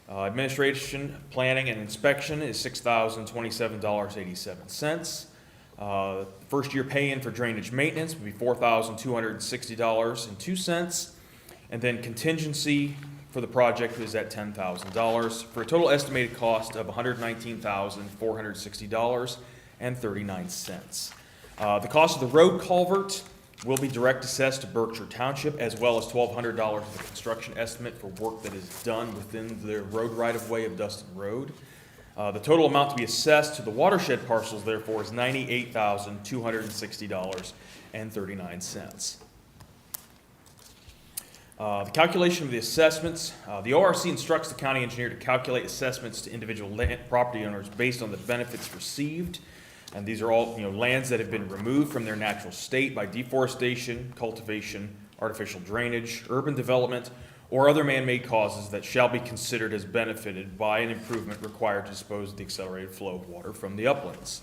Administration, planning, and inspection is $6,027.87. First year pay-in for drainage maintenance would be $4,260.02. And then contingency for the project is at $10,000 for a total estimated cost of $119,460.39. The cost of the road culvert will be direct assessed to Berkshire Township, as well as $1,200 of the construction estimate for work that is done within the road right-of-way of Dustin Road. The total amount to be assessed to the watershed parcels, therefore, is $98,260.39. The calculation of the assessments. The ORC instructs the county engineer to calculate assessments to individual property owners based on the benefits received. And these are all, lands that have been removed from their natural state by deforestation, cultivation, artificial drainage, urban development, or other man-made causes that shall be considered as benefited by an improvement required to dispose of the accelerated flow of water from the uplands.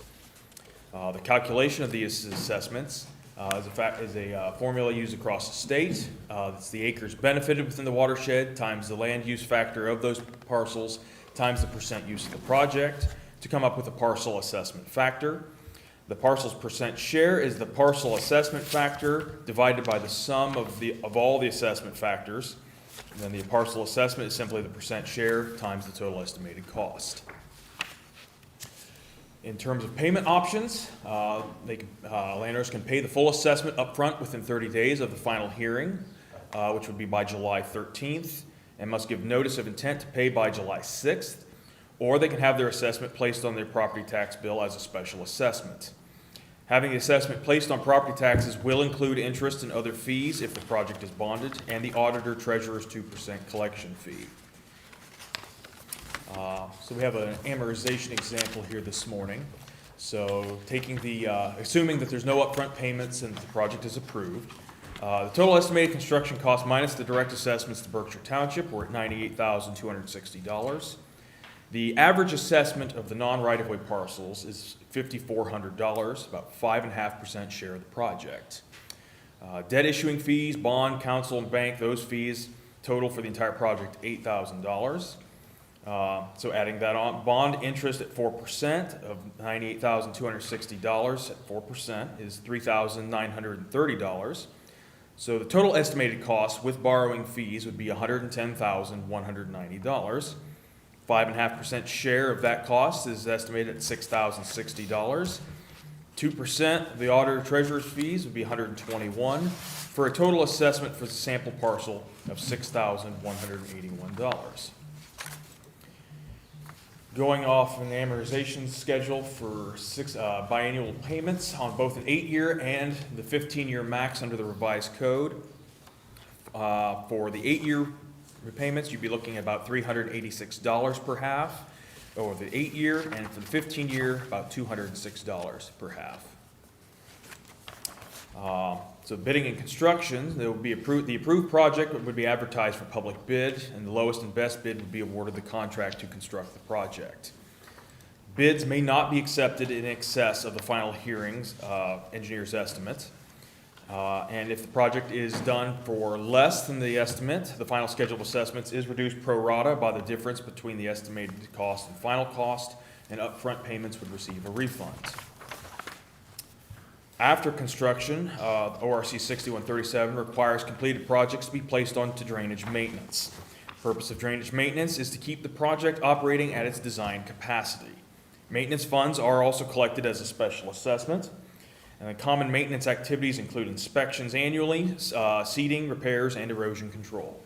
The calculation of these assessments is a formula used across the state. It's the acres benefited within the watershed times the land use factor of those parcels times the percent use of the project to come up with a parcel assessment factor. The parcel's percent share is the parcel assessment factor divided by the sum of all the assessment factors. And then the parcel assessment is simply the percent share times the total estimated cost. In terms of payment options, landowners can pay the full assessment upfront within 30 days of the final hearing, which would be by July 13th, and must give notice of intent to pay by July 6th, or they can have their assessment placed on their property tax bill as a special assessment. Having the assessment placed on property taxes will include interest and other fees if the project is bonded, and the auditor treasurer's 2% collection fee. So we have an amortization example here this morning. So assuming that there's no upfront payments and the project is approved, the total estimated construction cost minus the direct assessments to Berkshire Township were at $98,260. The average assessment of the non-right-of-way parcels is $5,400, about 5.5% share of the project. Debt issuing fees, bond, council, and bank, those fees total for the entire project $8,000. So adding that on, bond interest at 4% of $98,260 at 4% is $3,930. So the total estimated cost with borrowing fees would be $110,190. 5.5% share of that cost is estimated at $6,060. 2% of the auditor treasurer's fees would be $121, for a total assessment for the sample parcel of $6,181. Going off an amortization schedule for biannual payments on both an 8-year and the 15-year max under the revised code. For the 8-year repayments, you'd be looking at about $386 per half over the 8-year, and for the 15-year, about $206 per half. So bidding and construction, there will be the approved project would be advertised for public bid, and the lowest and best bid would be awarded the contract to construct the project. Bids may not be accepted in excess of the final hearing's engineer's estimate. And if the project is done for less than the estimate, the final schedule of assessments is reduced pro rata by the difference between the estimated cost and final cost, and upfront payments would receive a refund. After construction, ORC 6137 requires completed projects to be placed onto drainage maintenance. The purpose of drainage maintenance is to keep the project operating at its design capacity. Maintenance funds are also collected as a special assessment. And the common maintenance activities include inspections annually, seeding, repairs, and erosion control.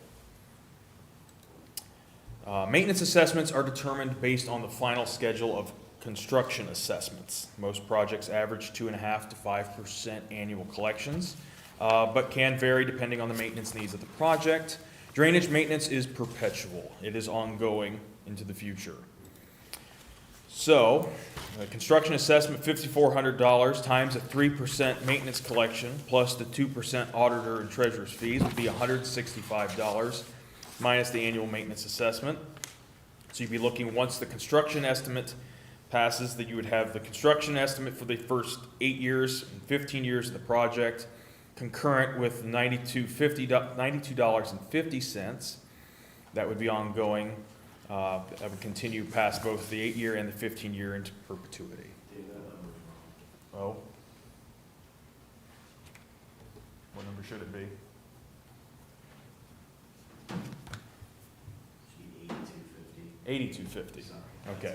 Maintenance assessments are determined based on the final schedule of construction assessments. Most projects average 2.5% to 5% annual collections, but can vary depending on the maintenance needs of the project. Drainage maintenance is perpetual. It is ongoing into the future. So, a construction assessment, $5,400 times a 3% maintenance collection plus the 2% auditor and treasurer's fees would be $165 minus the annual maintenance assessment. So you'd be looking, once the construction estimate passes, that you would have the construction estimate for the first 8 years and 15 years of the project, concurrent with $92.50. That would be ongoing. That would continue past both the 8-year and the 15-year into perpetuity. Oh. What number should it be? 8250. Okay.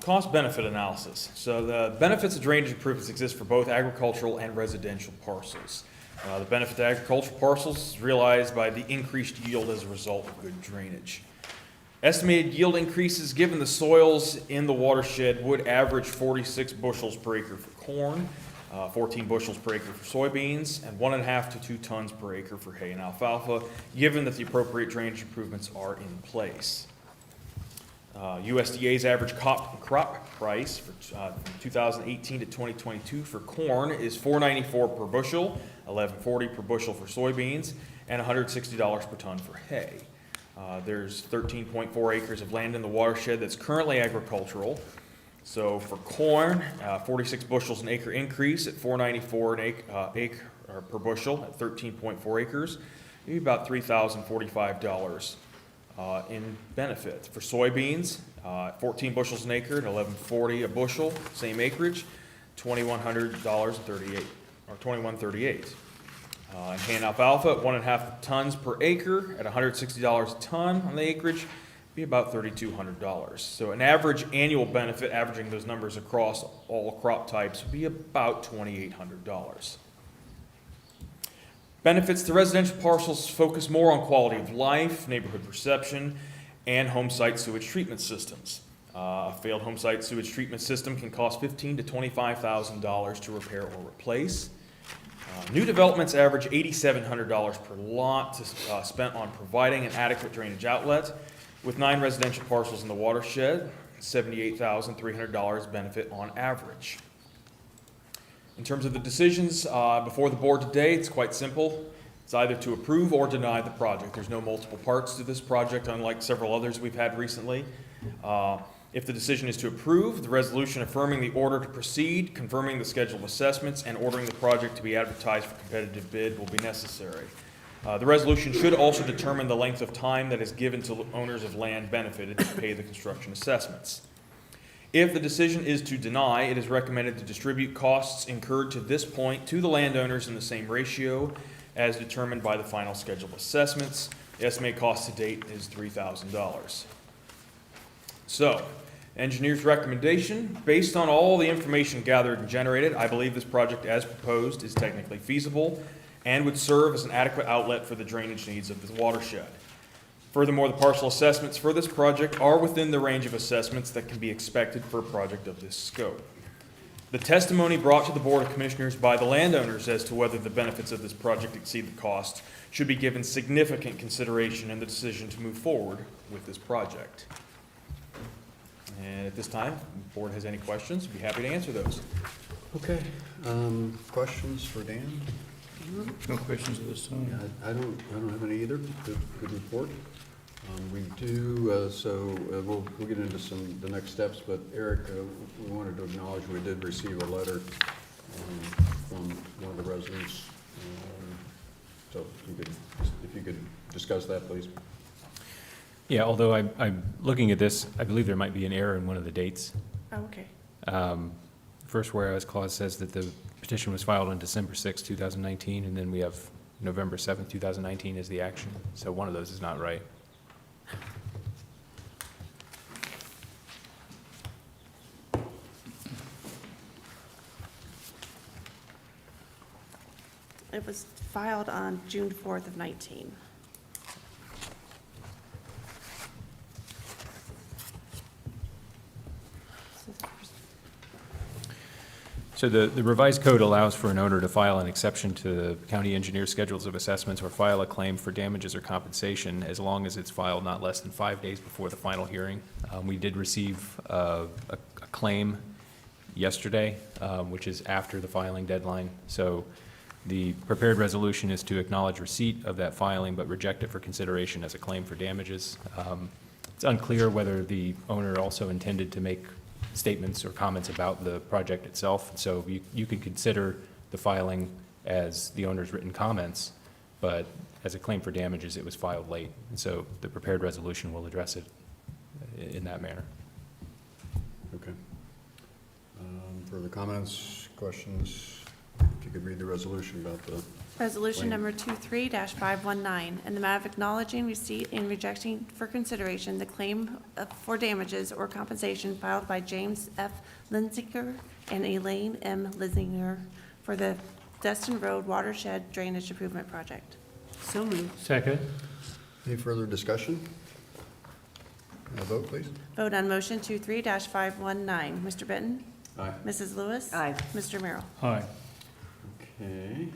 Cost-benefit analysis. So the benefits of drainage improvements exist for both agricultural and residential parcels. The benefit to agricultural parcels is realized by the increased yield as a result of good drainage. Estimated yield increases given the soils in the watershed would average 46 bushels per acre for corn, 14 bushels per acre for soybeans, and 1.5 to 2 tons per acre for hay and alfalfa, given that the appropriate drainage improvements are in place. USDA's average crop price for 2018 to 2022 for corn is $4.94 per bushel, $11.40 per bushel for soybeans, and $160 per ton for hay. There's 13.4 acres of land in the watershed that's currently agricultural. So for corn, 46 bushels an acre increase at $4.94 an acre per bushel at 13.4 acres, maybe about $3,045 in benefit. For soybeans, 14 bushels an acre and $11.40 a bushel, same acreage, $2,100.38 or $2,138. And hay and alfalfa at 1.5 tons per acre at $160 a ton on the acreage, be about $3,200. So an average annual benefit, averaging those numbers across all crop types, would be about $2,800. Benefits to residential parcels focus more on quality of life, neighborhood perception, and home site sewage treatment systems. A failed home site sewage treatment system can cost $15,000 to $25,000 to repair or replace. New developments average $8,700 per lot spent on providing an adequate drainage outlet. With 9 residential parcels in the watershed, $78,300 benefit on average. In terms of the decisions before the board today, it's quite simple. It's either to approve or deny the project. There's no multiple parts to this project, unlike several others we've had recently. If the decision is to approve, the resolution affirming the order to proceed, confirming the schedule of assessments, and ordering the project to be advertised for competitive bid will be necessary. The resolution should also determine the length of time that is given to owners of land benefited to pay the construction assessments. If the decision is to deny, it is recommended to distribute costs incurred to this point to the landowners in the same ratio as determined by the final schedule of assessments. The estimated cost to date is $3,000. So, engineer's recommendation, based on all the information gathered and generated, I believe this project as proposed is technically feasible and would serve as an adequate outlet for the drainage needs of the watershed. Furthermore, the parcel assessments for this project are within the range of assessments that can be expected for a project of this scope. The testimony brought to the Board of Commissioners by the landowners as to whether the benefits of this project exceed the cost should be given significant consideration in the decision to move forward with this project. And at this time, if the board has any questions, I'd be happy to answer those. Okay, questions for Dan? No questions at this time. Yeah, I don't have any either. Good report. We do, we'll get into the next steps, but Eric, we wanted to acknowledge we did receive a letter from one of the residents. So if you could discuss that, please. Yeah, although I'm looking at this, I believe there might be an error in one of the dates. Oh, okay. First whereas clause says that the petition was filed on December 6, 2019, and then we have November 7, 2019 as the action. So one of those is not right. It was filed on June 4th of 19. So the revised code allows for an owner to file an exception to the county engineer's schedules of assessments or file a claim for damages or compensation as long as it's filed not less than 5 days before the final hearing. We did receive a claim yesterday, which is after the filing deadline. So the prepared resolution is to acknowledge receipt of that filing but reject it for consideration as a claim for damages. It's unclear whether the owner also intended to make statements or comments about the project itself. So you can consider the filing as the owner's written comments, but as a claim for damages, it was filed late. And so the prepared resolution will address it in that manner. Okay. Further comments, questions? If you could read the resolution about the Resolution claim. number 23-519, in the matter of acknowledging receipt and rejecting for consideration the claim for damages or compensation filed by James F. Linzinger and Elaine M. Linzinger for the Destin Road Watershed Drainage Improvement Project. So moved. Second. Any further discussion? Vote, please. Vote on motion 23-519. Mr. Benton? Aye. Mrs. Lewis? Aye. Mr. Merrill? Aye. Okay.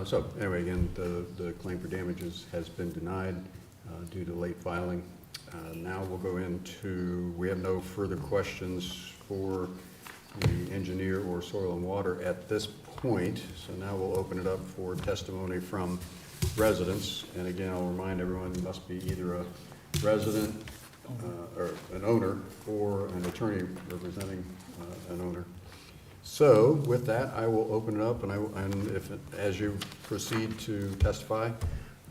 So anyway, again, the claim for damages has been denied due to late filing. Now we'll go into, we have no further questions for the engineer or soil and water at this point. So now we'll open it up for testimony from residents. And again, I'll remind everyone, it must be either a resident or an owner or an attorney representing an owner. So with that, I will open it up, and if, as you proceed to testify,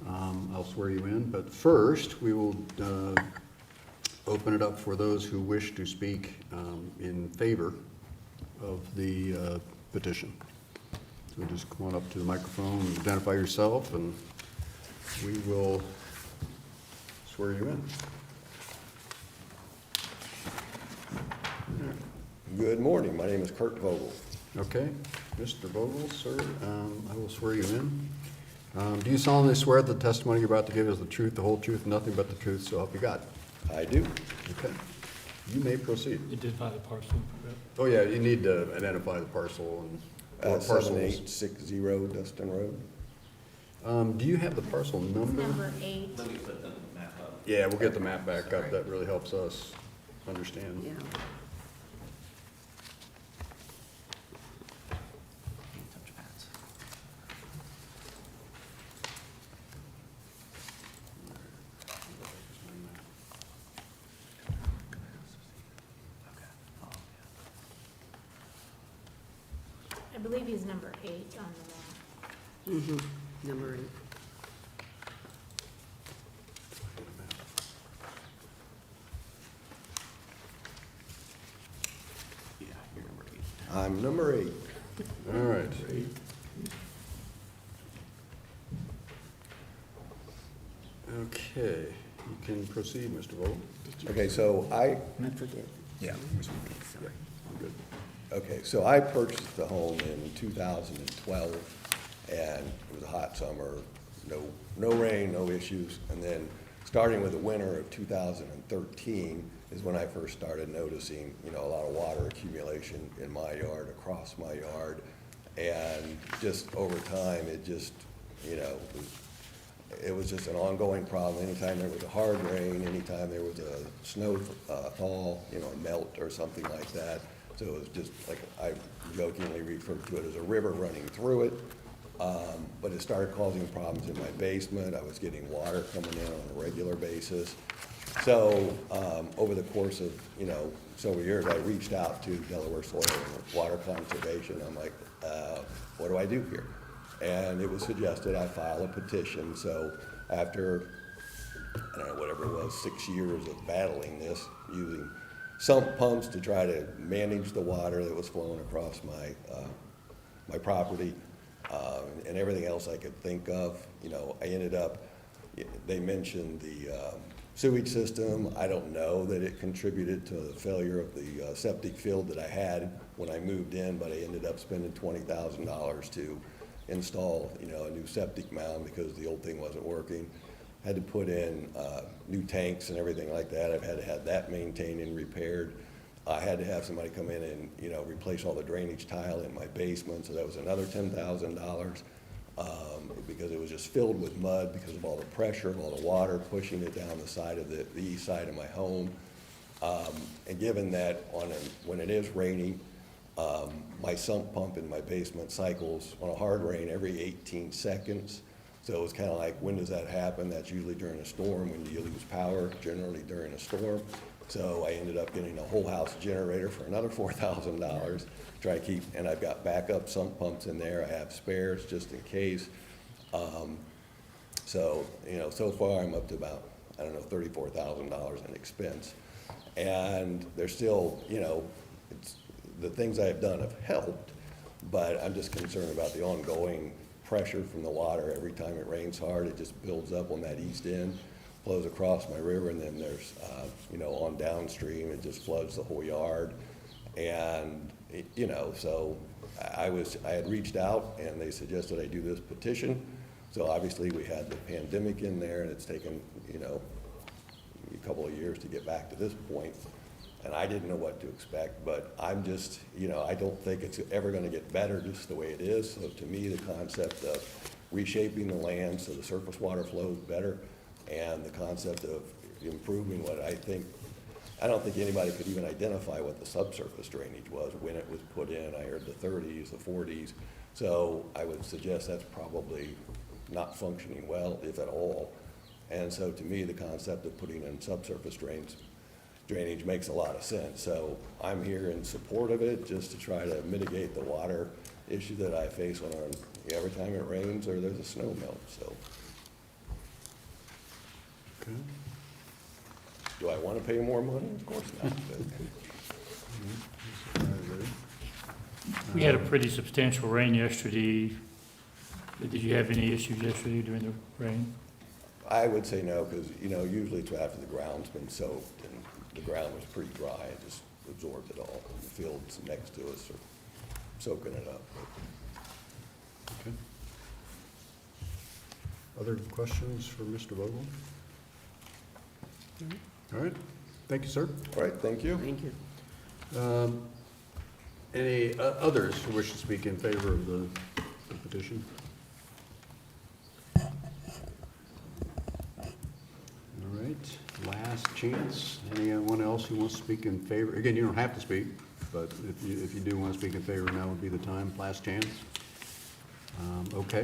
I'll swear you in. But first, we will open it up for those who wish to speak in favor of the petition. So just come on up to the microphone and identify yourself, and we will swear you in. Good morning. My name is Kurt Vogel. Okay, Mr. Vogel, sir, I will swear you in. Do you solemnly swear that the testimony you're about to give is the truth, the whole truth, and nothing but the truth, so help you God? I do. Okay. You may proceed. You did buy the parcel. Oh, yeah, you need to identify the parcel and or parcels. 7860 Dustin Road. Do you have the parcel number? Number 8. Yeah, we'll get the map back up. That really helps us understand. Yeah. I believe he's number 8 on the map. Mm-hmm. Number 8. I'm number 8. All right. Okay, you can proceed, Mr. Vogel. Okay, so I forget. Yeah. Sorry. Good. Okay, so I purchased the home in 2012, and it was a hot summer, no rain, no issues. And then starting with the winter of 2013 is when I first started noticing, a lot of water accumulation in my yard, across my yard. And just over time, it just, it was just an ongoing problem. Anytime there was a hard rain, anytime there was a snow fall, a melt or something like that. So it was just like, I jokingly refer to it as a river running through it. But it started causing problems in my basement. I was getting water coming in on a regular basis. So over the course of, several years, I reached out to Delaware Soil and Water Conservation. I'm like, what do I do here? And it was suggested I file a petition. So after I don't know, whatever it was, 6 years of battling this, using sump pumps to try to manage the water that was flowing across my property, and everything else I could think of. You know, I ended up, they mentioned the sewage system. I don't know that it contributed to the failure of the septic field that I had when I moved in, but I ended up spending $20,000 to install, you know, a new septic mound because the old thing wasn't working. Had to put in new tanks and everything like that. I've had to have that maintained and repaired. I had to have somebody come in and, you know, replace all the drainage tile in my basement, so that was another $10,000 because it was just filled with mud because of all the pressure of all the water pushing it down the side of the east side of my home. And given that when it is raining, my sump pump in my basement cycles on a hard rain every 18 seconds. So it's kind of like, when does that happen? That's usually during a storm when you lose power, generally during a storm. So I ended up getting a whole house generator for another $4,000, try to keep, and I've got backup sump pumps in there. I have spares just in case. So, you know, so far I'm up to about, I don't know, $34,000 in expense. And there's still, you know, the things I've done have helped, but I'm just concerned about the ongoing pressure from the water. Every time it rains hard, it just builds up on that east end, flows across my river, and then there's, you know, on downstream, it just floods the whole yard. And, you know, so I had reached out, and they suggested I do this petition. So obviously we had the pandemic in there, and it's taken, you know, a couple of years to get back to this point. And I didn't know what to expect, but I'm just, you know, I don't think it's ever going to get better just the way it is. So to me, the concept of reshaping the land so the surface water flows better, and the concept of improving what I don't think anybody could even identify what the subsurface drainage was when it was put in. I heard the 30s, the 40s. So I would suggest that's probably not functioning well, if at all. And so to me, the concept of putting in subsurface drainage makes a lot of sense. So I'm here in support of it, just to try to mitigate the water issue that I face every time it rains or there's a snow melt, so. Okay. Do I want to pay more money? Of course not. We had a pretty substantial rain yesterday. Did you have any issues yesterday during the rain? I would say no, because, you know, usually it's after the ground's been soaked and the ground was pretty dry. It just absorbed it all. The fields next to us are soaking it up. Okay. Other questions for Mr. Vogel? All right, thank you, sir. All right, thank you. Thank you. Any others who wish to speak in favor of the petition? All right, last chance. Anyone else who wants to speak in favor? Again, you don't have to speak, but if you do want to speak in favor, now would be the time. Last chance. Okay.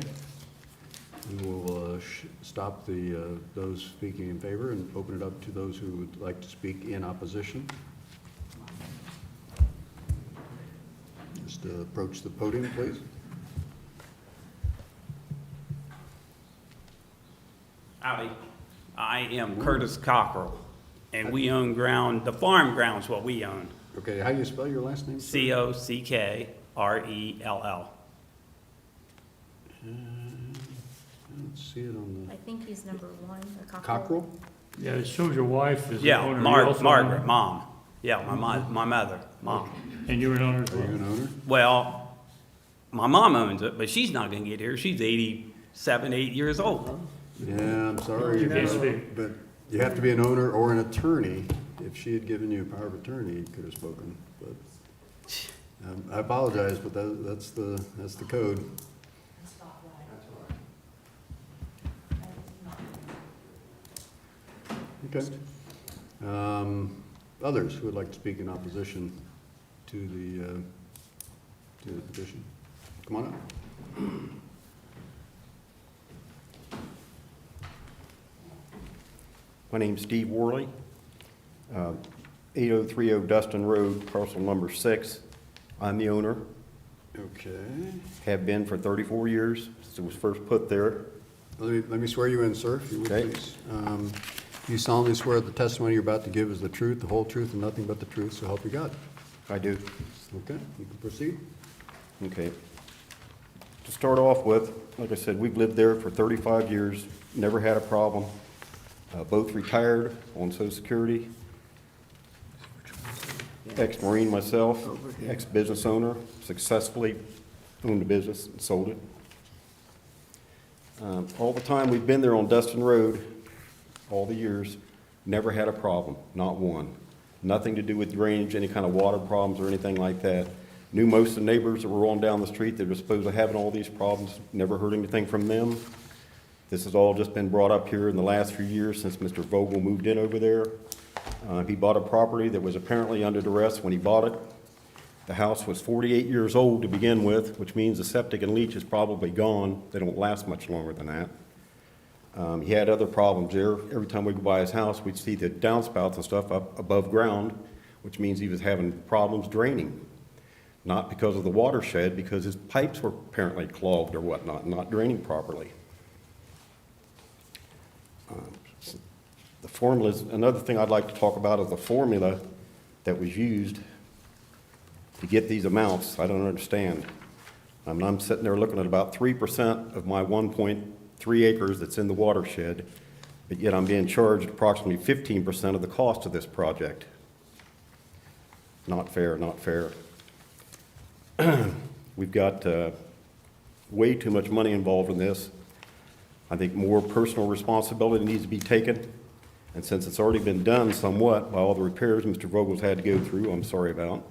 We will stop those speaking in favor and open it up to those who would like to speak in opposition. Just approach the podium, please. Howdy, I am Curtis Cockrell, and we own ground, the farm ground's what we own. Okay, how do you spell your last name? Cockrell. I don't see it on I think he's number one, the the Cockrell. Yeah, it shows your wife is the Yeah, owner. You also Margaret, own- mom. Yeah, my mother, mom. And you're an owner as Are you well? an owner? Well, my mom owns it, but she's not gonna get here. She's 87, 8 years old. Yeah, I'm sorry, You can't speak. but you have to be an owner or an attorney. If she had given you power of attorney, you could have spoken, but I apologize, but that's the code. Okay. Others who would like to speak in opposition to the petition? Come on up. My name's Steve Worley, 8030 Dustin Road, parcel number 6. I'm the owner, Okay. have been for 34 years since it was first put there. Let me swear you in, sir, if you would, Okay. please. Do you solemnly swear that the testimony you're about to give is the truth, the whole truth, and nothing but the truth, so help you God? I do. Okay, you can proceed. Okay. To start off with, like I said, we've lived there for 35 years, never had a problem. Both retired on Social Security. Ex-Marine myself, ex-business owner, successfully owned a business and sold it. All the time we've been there on Dustin Road, all the years, never had a problem, not one. Nothing to do with drainage, any kind of water problems or anything like that. Knew most of the neighbors that were on down the street that were supposed to having all these problems, never heard anything from them. This has all just been brought up here in the last few years since Mr. Vogel moved in over there. He bought a property that was apparently under duress when he bought it. The house was 48 years old to begin with, which means the septic and leach is probably gone. They don't last much longer than that. He had other problems there. Every time we go by his house, we'd see the downspouts and stuff up above ground, which means he was having problems draining. Not because of the watershed, because his pipes were apparently clogged or whatnot, not draining properly. The formula is, another thing I'd like to talk about is the formula that was used to get these amounts. I don't understand. I'm sitting there looking at about 3% of my 1.3 acres that's in the watershed, but yet I'm being charged approximately 15% of the cost of this project. Not fair, not fair. We've got way too much money involved in this. I think more personal responsibility needs to be taken. And since it's already been done somewhat by all the repairs Mr. Vogel's had to go through, I'm sorry about,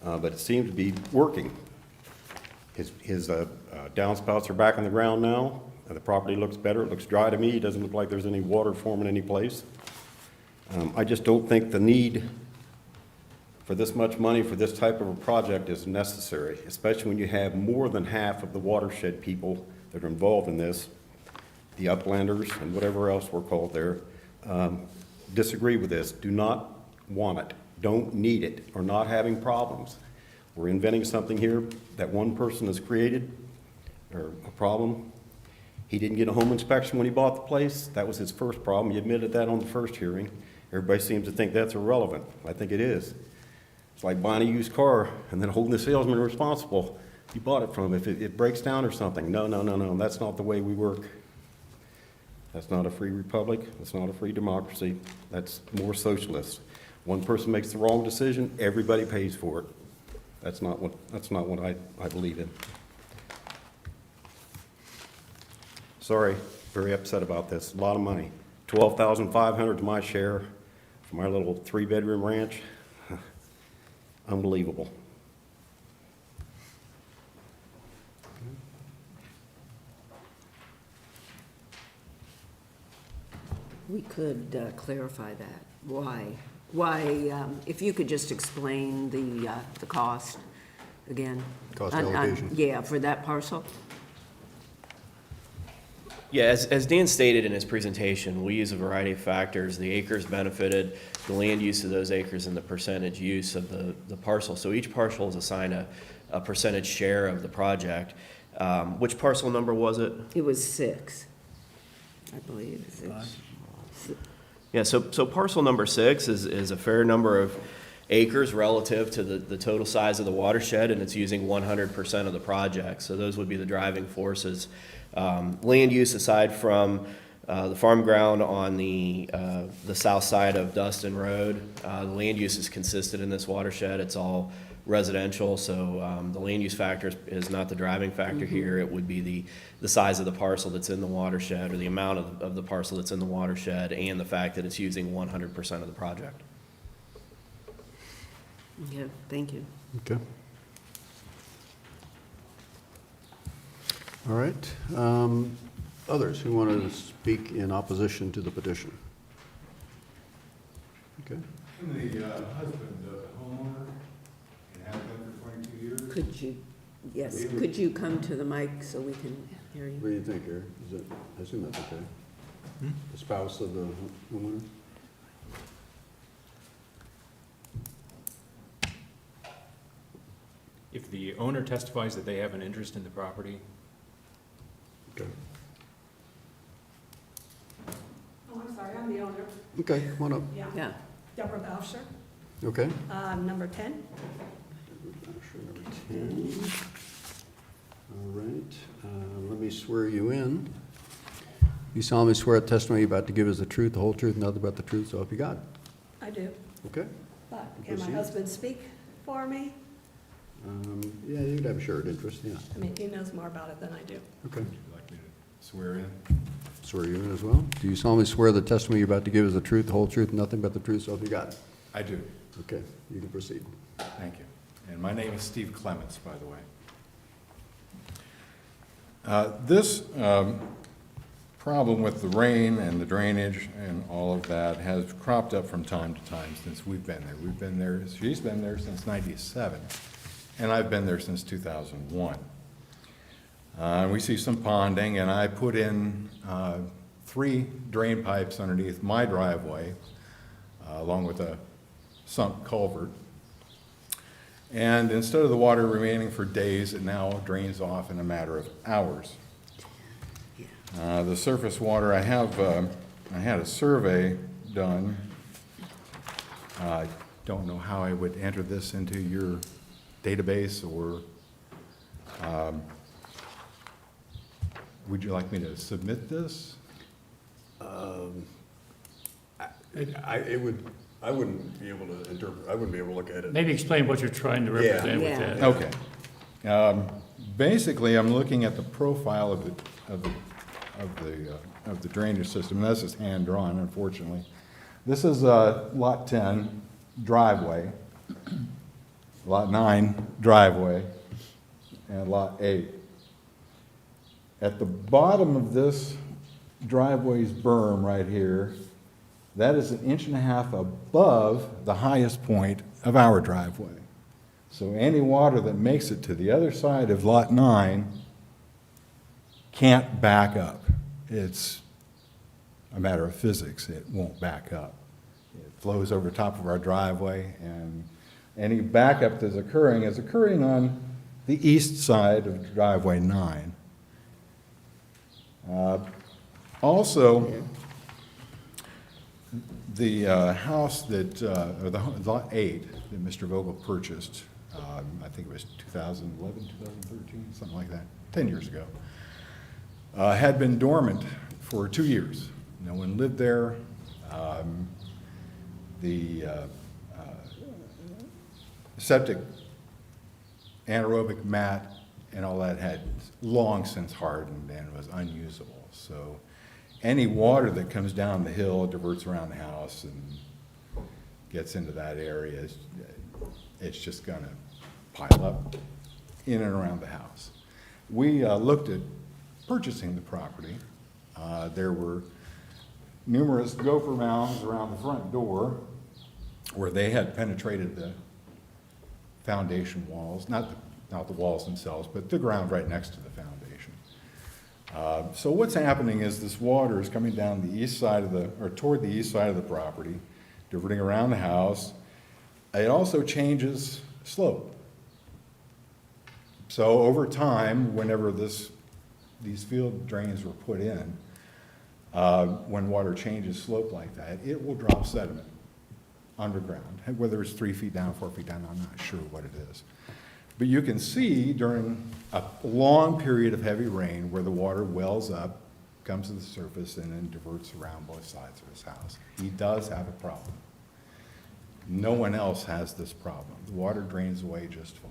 but it seems to be working. His downspouts are back in the ground now. The property looks better. It looks dry to me. It doesn't look like there's any water forming any place. I just don't think the need for this much money for this type of a project is necessary, especially when you have more than half of the watershed people that are involved in this, the uplanders and whatever else we're called there, disagree with this, do not want it, don't need it, or not having problems. We're inventing something here that one person has created, or a problem. He didn't get a home inspection when he bought the place. That was his first problem. He admitted that on the first hearing. Everybody seems to think that's irrelevant. I think it is. It's like buying a used car and then holding the salesman responsible. You bought it from him. If it breaks down or something. No, no, no, no. That's not the way we work. That's not a free republic. That's not a free democracy. That's more socialist. One person makes the wrong decision, everybody pays for it. That's not what I believe in. Sorry, very upset about this. A lot of money. $12,500 to my share for my little 3-bedroom ranch. Unbelievable. We could clarify that. Why? If you could just explain the cost again? Cost allocation. Yeah, for that parcel? Yeah, as Dan stated in his presentation, we use a variety of factors, the acres benefited, the land use of those acres, and the percentage use of the parcel. So each parcel is assigned a percentage share of the project. Which parcel number was it? It was 6, I believe. 6. Yeah, so parcel number 6 is a fair number of acres relative to the total size of the watershed, and it's using 100% of the project. So those would be the driving forces. Land use, aside from the farm ground on the south side of Dustin Road, the land use is consistent in this watershed. It's all residential, so the land use factor is not the driving factor here. It would be the size of the parcel that's in the watershed, or the amount of the parcel that's in the watershed, and the fact that it's using 100% of the project. Yeah, thank you. Okay. All right. Others who want to speak in opposition to the petition? Okay. I'm the husband of the homeowner and have been for 22 years. Could you come to the mic so we can hear you? What do you think, Eric? I assume that's okay. The spouse of the homeowner? If the owner testifies that they have an interest in the property. Okay. Oh, I'm sorry, I'm the owner. Okay, come on up. Yeah. Deborah Boucher, Okay. number 10. Number 10. All right, let me swear you in. You solemnly swear that testimony you're about to give is the truth, the whole truth, and nothing but the truth, so help you God. I do. Okay? But can my Proceed. husband speak for me? Yeah, you'd have a shared interest, yeah. I mean, he knows more about it than I do. Okay. Would you like me to swear in? Swear you in as well. Do you solemnly swear the testimony you're about to give is the truth, the whole truth, and nothing but the truth, so help you God? I do. Okay, you can proceed. Thank you. And my name is Steve Clements, by the way. This problem with the rain and the drainage and all of that has cropped up from time to time since we've been there. We've been there, she's been there since '97, and I've been there since 2001. We see some ponding, and I put in 3 drain pipes underneath my driveway, along with a sunk culvert. And instead of the water remaining for days, it now drains off in a matter of hours. The surface water, I had a survey done. I don't know how I would enter this into your database, or would you like me to submit this? I wouldn't be able to interpret, I wouldn't be able to look at it. Maybe explain what you're trying to represent with that. Okay. Basically, I'm looking at the profile of the drainage system. This is hand drawn, unfortunately. This is lot 10 driveway, lot 9 driveway, and lot 8. At the bottom of this driveway's berm right here, that is 1.5 inches above the highest point of our driveway. So any water that makes it to the other side of lot 9 can't back up. It's a matter of physics. It won't back up. It flows over top of our driveway, and any backup that's occurring is occurring on the east side of driveway 9. Also, the house that, or the lot 8 that Mr. Vogel purchased, I think it was 2011, 2013, something like that, 10 years ago, had been dormant for 2 years. No one lived there. The septic anaerobic mat and all that had long since hardened and was unusable. So any water that comes down the hill diverts around the house and gets into that area. It's just going to pile up in and around the house. We looked at purchasing the property. There were numerous gopher mounds around the front door where they had penetrated the foundation walls, not the walls themselves, but the ground right next to the foundation. So what's happening is this water is coming down the east side of or toward the east side of the property, diverting around the house. It also changes slope. So over time, whenever these field drains were put in, when water changes slope like that, it will drop sediment underground. Whether it's 3 feet down, 4 feet down, I'm not sure what it is. But you can see during a long period of heavy rain where the water wells up, comes to the surface, and then diverts around both sides of his house. He does have a problem. No one else has this problem. The water drains away just fine.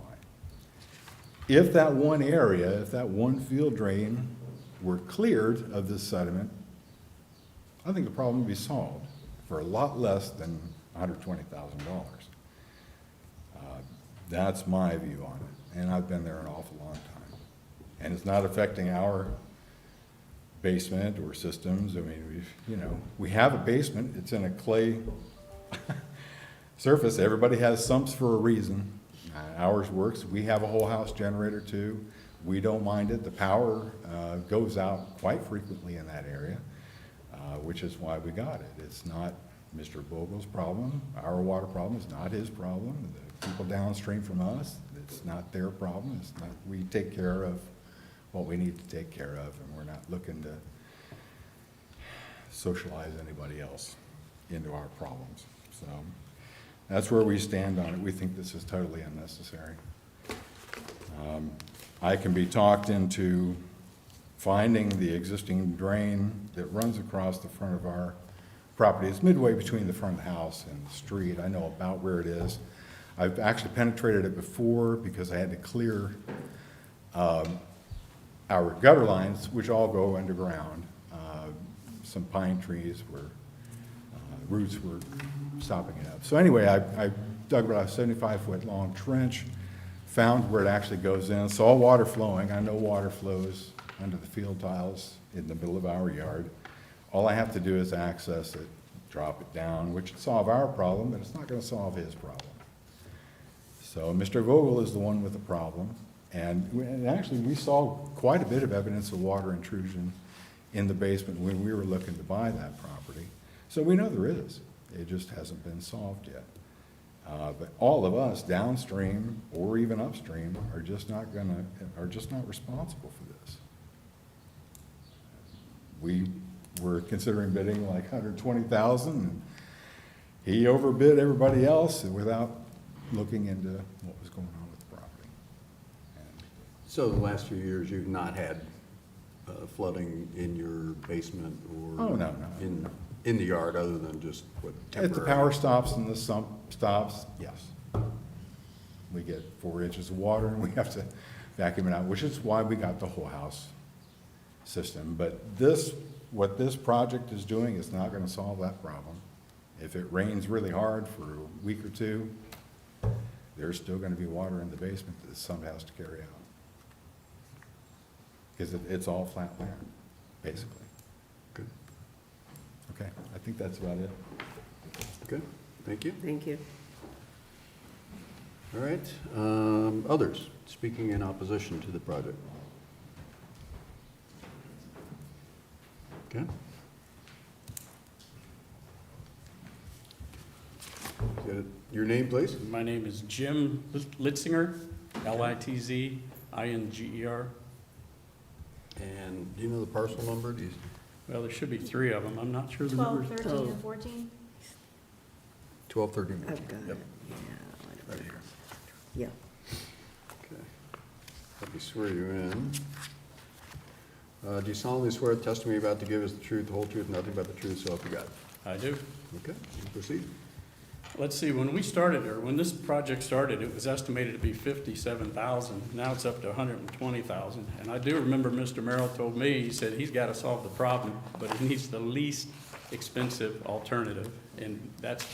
If that one area, if that one field drain were cleared of this sediment, I think the problem would be solved for a lot less than $120,000. That's my view on it, and I've been there an awful long time. And it's not affecting our basement or systems. I mean, we have a basement. It's in a clay surface. Everybody has sumps for a reason. Ours works. We have a whole house generator too. We don't mind it. The power goes out quite frequently in that area, which is why we got it. It's not Mr. Vogel's problem. Our water problem is not his problem. The people downstream from us, it's not their problem. It's not. We take care of what we need to take care of, and we're not looking to socialize anybody else into our problems. So that's where we stand on it. We think this is totally unnecessary. I can be talked into finding the existing drain that runs across the front of our property. It's midway between the front of the house and the street. I know about where it is. I've actually penetrated it before because I had to clear our gutter lines, which all go underground. Some pine trees were, roots were stopping it up. So anyway, I dug about a 75-foot long trench, found where it actually goes in, saw water flowing. I know water flows under the field tiles in the middle of our yard. All I have to do is access it, drop it down, which would solve our problem, but it's not going to solve his problem. So Mr. Vogel is the one with the problem. And actually, we saw quite a bit of evidence of water intrusion in the basement when we were looking to buy that property. So we know there is. It just hasn't been solved yet. But all of us downstream or even upstream are just not responsible for this. We were considering bidding like $120,000, and he overbid everybody else without looking into what was going on with the property. So the last few years, you've not had flooding in your basement or Oh, no. in the yard, other than just what temporary? If the power stops and the sump stops, yes. We get 4 inches of water and we have to vacuum it out, which is why we got the whole house system. But what this project is doing is not going to solve that problem. If it rains really hard for a week or two, there's still going to be water in the basement that the sump has to carry out. Because it's all flat land, basically. Good. Okay, I think that's about it. Good, thank you. Thank you. All right, others speaking in opposition to the project? Okay. Your name, please? My name is Jim Litzinger, Litzinger. And do you know the parcel number? Well, there should be 3 of them. I'm not sure the numbers. 12, 13, and 14? 12, 13, 14. I've got Yep. it, yeah. Right here. Yeah. Okay. Let me swear you in. Do you solemnly swear the testimony you're about to give is the truth, the whole truth, nothing but the truth, so help you God? I do. Okay, you proceed. Let's see, when we started, or when this project started, it was estimated to be 57,000. Now it's up to 120,000. And I do remember Mr. Merrill told me, he said he's got to solve the problem, but he needs the least expensive alternative. And that's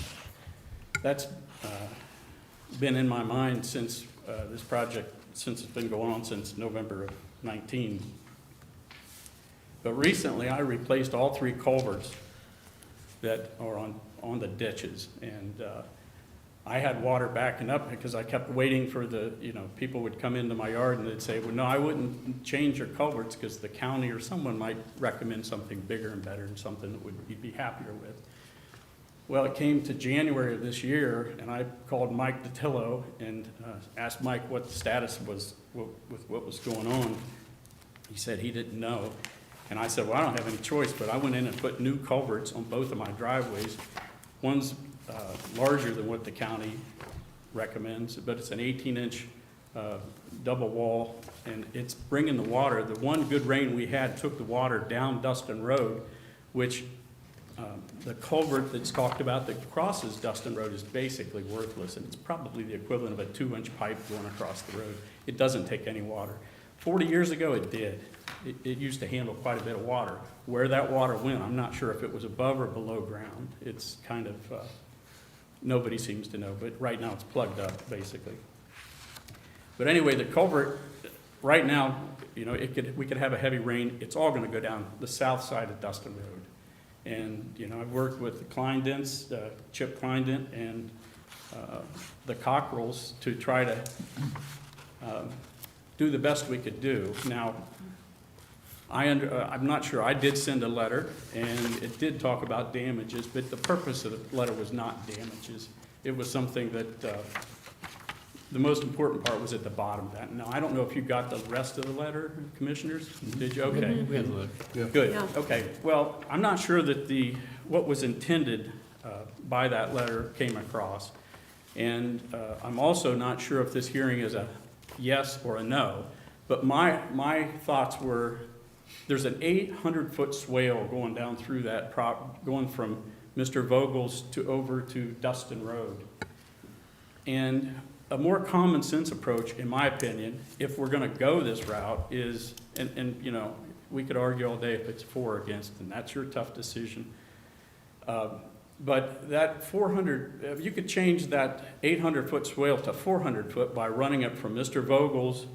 been in my mind since this project, since it's been going on since November of 19. But recently, I replaced all 3 culverts that are on the ditches. And I had water backing up because I kept waiting for people would come into my yard and they'd say, well, no, I wouldn't change your culverts because the county or someone might recommend something bigger and better and something that you'd be happier with. Well, it came to January of this year, and I called Mike DiTillo and asked Mike what the status was with what was going on. He said he didn't know. And I said, well, I don't have any choice, but I went in and put new culverts on both of my driveways. One's larger than what the county recommends, but it's an 18-inch double wall, and it's bringing the water. The one good rain we had took the water down Dustin Road, which the culvert that's talked about that crosses Dustin Road is basically worthless, and it's probably the equivalent of a 2-inch pipe going across the road. It doesn't take any water. 40 years ago, it did. It used to handle quite a bit of water. Where that water went, I'm not sure if it was above or below ground. It's kind of, nobody seems to know, but right now it's plugged up, basically. But anyway, the culvert, right now, we could have a heavy rain. It's all gonna go down the south side of Dustin Road. And, I've worked with the Kleindents, Chip Kleindent, and the Cockrells to try to do the best we could do. Now, I'm not sure. I did send a letter, and it did talk about damages, but the purpose of the letter was not damages. It was something that the most important part was at the bottom of that. Now, I don't know if you got the rest of the letter, Commissioners? Did you? Okay. We have a look. Good, Yeah. okay. Well, I'm not sure that what was intended by that letter came across. And I'm also not sure if this hearing is a yes or a no. But my thoughts were, there's an 800-foot swale going down through that going from Mr. Vogel's over to Dustin Road. And a more common sense approach, in my opinion, if we're gonna go this route is, and you know, we could argue all day if it's for or against, and that's your tough decision. But that 400, you could change that 800-foot swale to 400 foot by running it from Mr. Vogel's,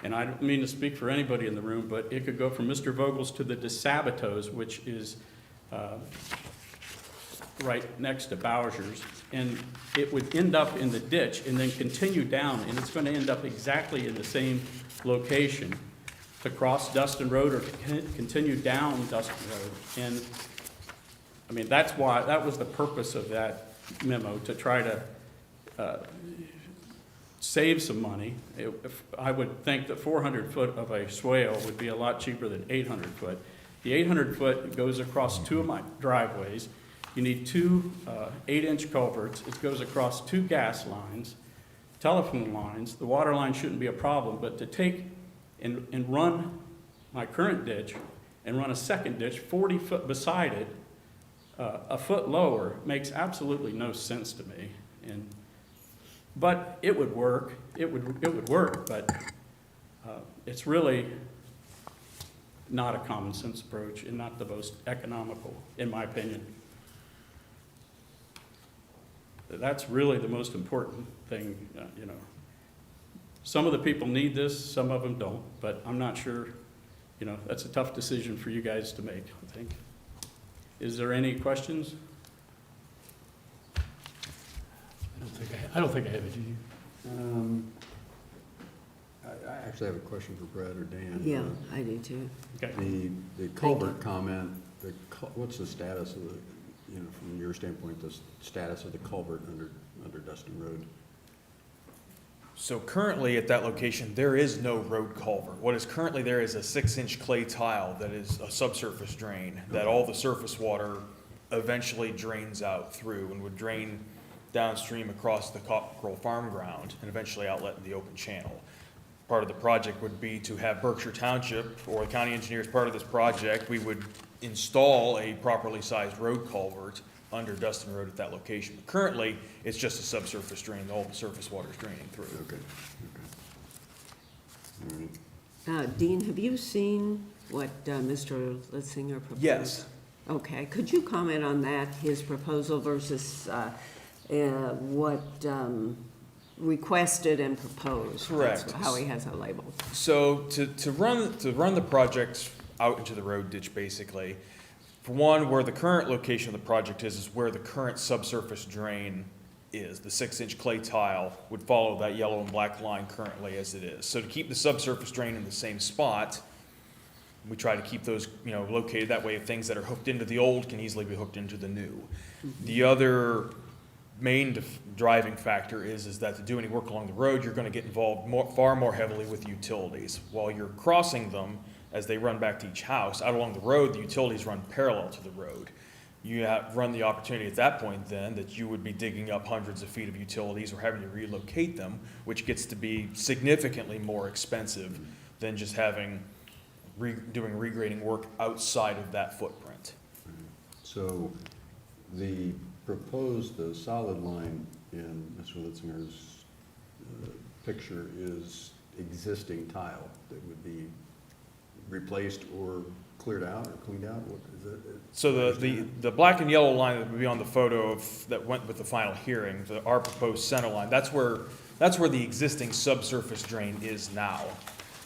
and I don't mean to speak for anybody in the room, but it could go from Mr. Vogel's to the DeSabatos, which is right next to Bowser's, and it would end up in the ditch and then continue down, and it's going to end up exactly in the same location to cross Dustin Road or to continue down Dustin Road. And I mean, that was the purpose of that memo, to try to save some money. I would think that 400 foot of a swale would be a lot cheaper than 800 foot. The 800 foot goes across 2 of my driveways. You need 2 8-inch culverts. It goes across 2 gas lines, telephone lines. The water line shouldn't be a problem, but to take and run my current ditch and run a second ditch 40 foot beside it, a foot lower, makes absolutely no sense to me. But it would work. It would work, but it's really not a common sense approach and not the most economical, in my opinion. That's really the most important thing, you know. Some of the people need this, some of them don't, but I'm not sure, you know, that's a tough decision for you guys to make, I think. Is there any questions? I don't think I have it, do you? I actually have a question for Brad or Dan. Yeah, I do too. Okay. The culvert comment, what's the status of the, you know, from your standpoint, the status of the culvert under Dustin Road? So currently at that location, there is no road culvert. What is currently there is a 6-inch clay tile that is a subsurface drain that all the surface water eventually drains out through and would drain downstream across the Cockrell farm ground and eventually outlet in the open channel. Part of the project would be to have Berkshire Township or the county engineer as part of this project, we would install a properly sized road culvert under Dustin Road at that location. But currently, it's just a subsurface drain, all the surface water is draining through. Okay. All right. Dean, have you seen what Mr. Litzinger proposed? Yes. Okay, could you comment on that, his proposal versus what requested and proposed? Correct. That's how he has it labeled. So to run the project out into the road ditch, basically, for one, where the current location of the project is where the current subsurface drain is. The 6-inch clay tile would follow that yellow and black line currently as it is. So to keep the subsurface drain in the same spot, we try to keep those, you know, located that way. Things that are hooked into the old can easily be hooked into the new. The other main driving factor is that to do any work along the road, you're going to get involved far more heavily with utilities. While you're crossing them, as they run back to each house, out along the road, the utilities run parallel to the road. You run the opportunity at that point then that you would be digging up hundreds of feet of utilities or having to relocate them, which gets to be significantly more expensive than just doing regrading work outside of that footprint. So the proposed solid line in Mr. Litzinger's picture is existing tile that would be replaced or cleared out or cleaned out? What is it? So the black and yellow line that would be on the photo that went with the final hearing, our proposed center line, that's where the existing subsurface drain is now.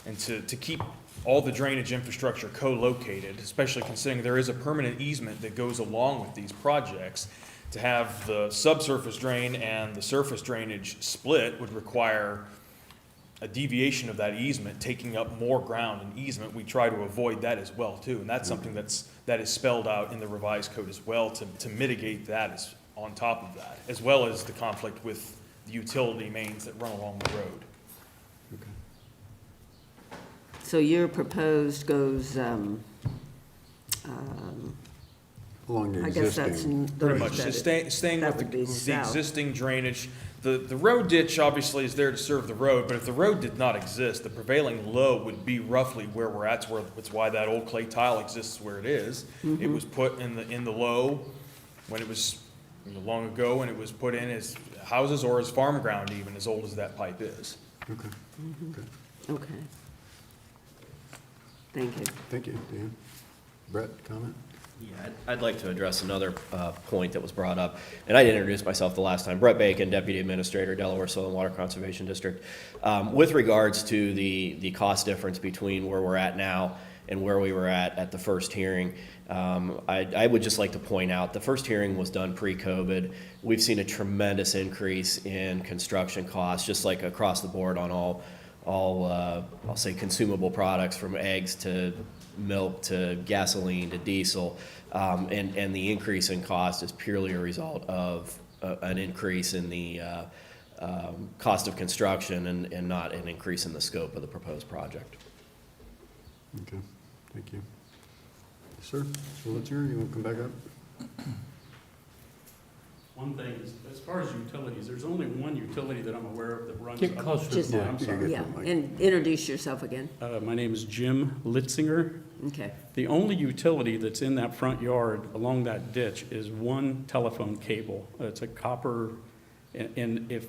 And to keep all the drainage infrastructure co-located, especially considering there is a permanent easement that goes along with these projects, to have the subsurface drain and the surface drainage split would require a deviation of that easement, taking up more ground in easement. We try to avoid that as well too, and that's something that is spelled out in the revised code as well to mitigate that on top of that, as well as the conflict with the utility mains that run along the road. So your proposed goes, Along the I guess that's. existing. Pretty much, just staying with the existing drainage. The road ditch obviously is there to serve the road, but if the road did not exist, the prevailing low would be roughly where we're at. It's why that old clay tile exists where it is. It was put in the low when it was long ago, when it was put in as houses or as farm ground, even as old as that pipe is. Okay. Okay. Thank you. Thank you, Dan. Brett, comment? Yeah, I'd like to address another point that was brought up, and I didn't introduce myself the last time. Brett Bacon, Deputy Administrator, Delaware Soil and Water Conservation District. With regards to the cost difference between where we're at now and where we were at the first hearing, I would just like to point out the first hearing was done pre-COVID. We've seen a tremendous increase in construction costs, just like across the board on all I'll say consumable products, from eggs to milk to gasoline to diesel, and the increase in cost is purely a result of an increase in the cost of construction and not an increase in the scope of the proposed project. Okay, thank you. Sir, so let's hear, you want to come back up? One thing, as far as utilities, there's only one utility that I'm aware of that runs. Get closer to the mic. I'm sorry. Yeah, and introduce yourself again. My name is Jim Litzinger. Okay. The only utility that's in that front yard along that ditch is one telephone cable. It's a copper, and if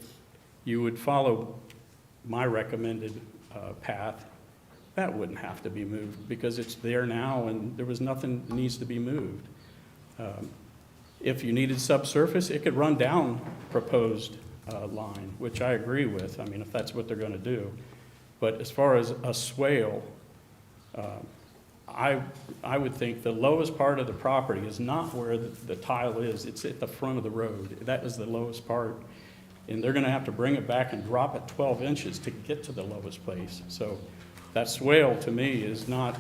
you would follow my recommended path, that wouldn't have to be moved because it's there now and there was nothing that needs to be moved. If you needed subsurface, it could run down proposed line, which I agree with. I mean, if that's what they're going to do. But as far as a swale, I would think the lowest part of the property is not where the tile is. It's at the front of the road. That is the lowest part. And they're going to have to bring it back and drop it 12 inches to get to the lowest place. So that swale, to me, is not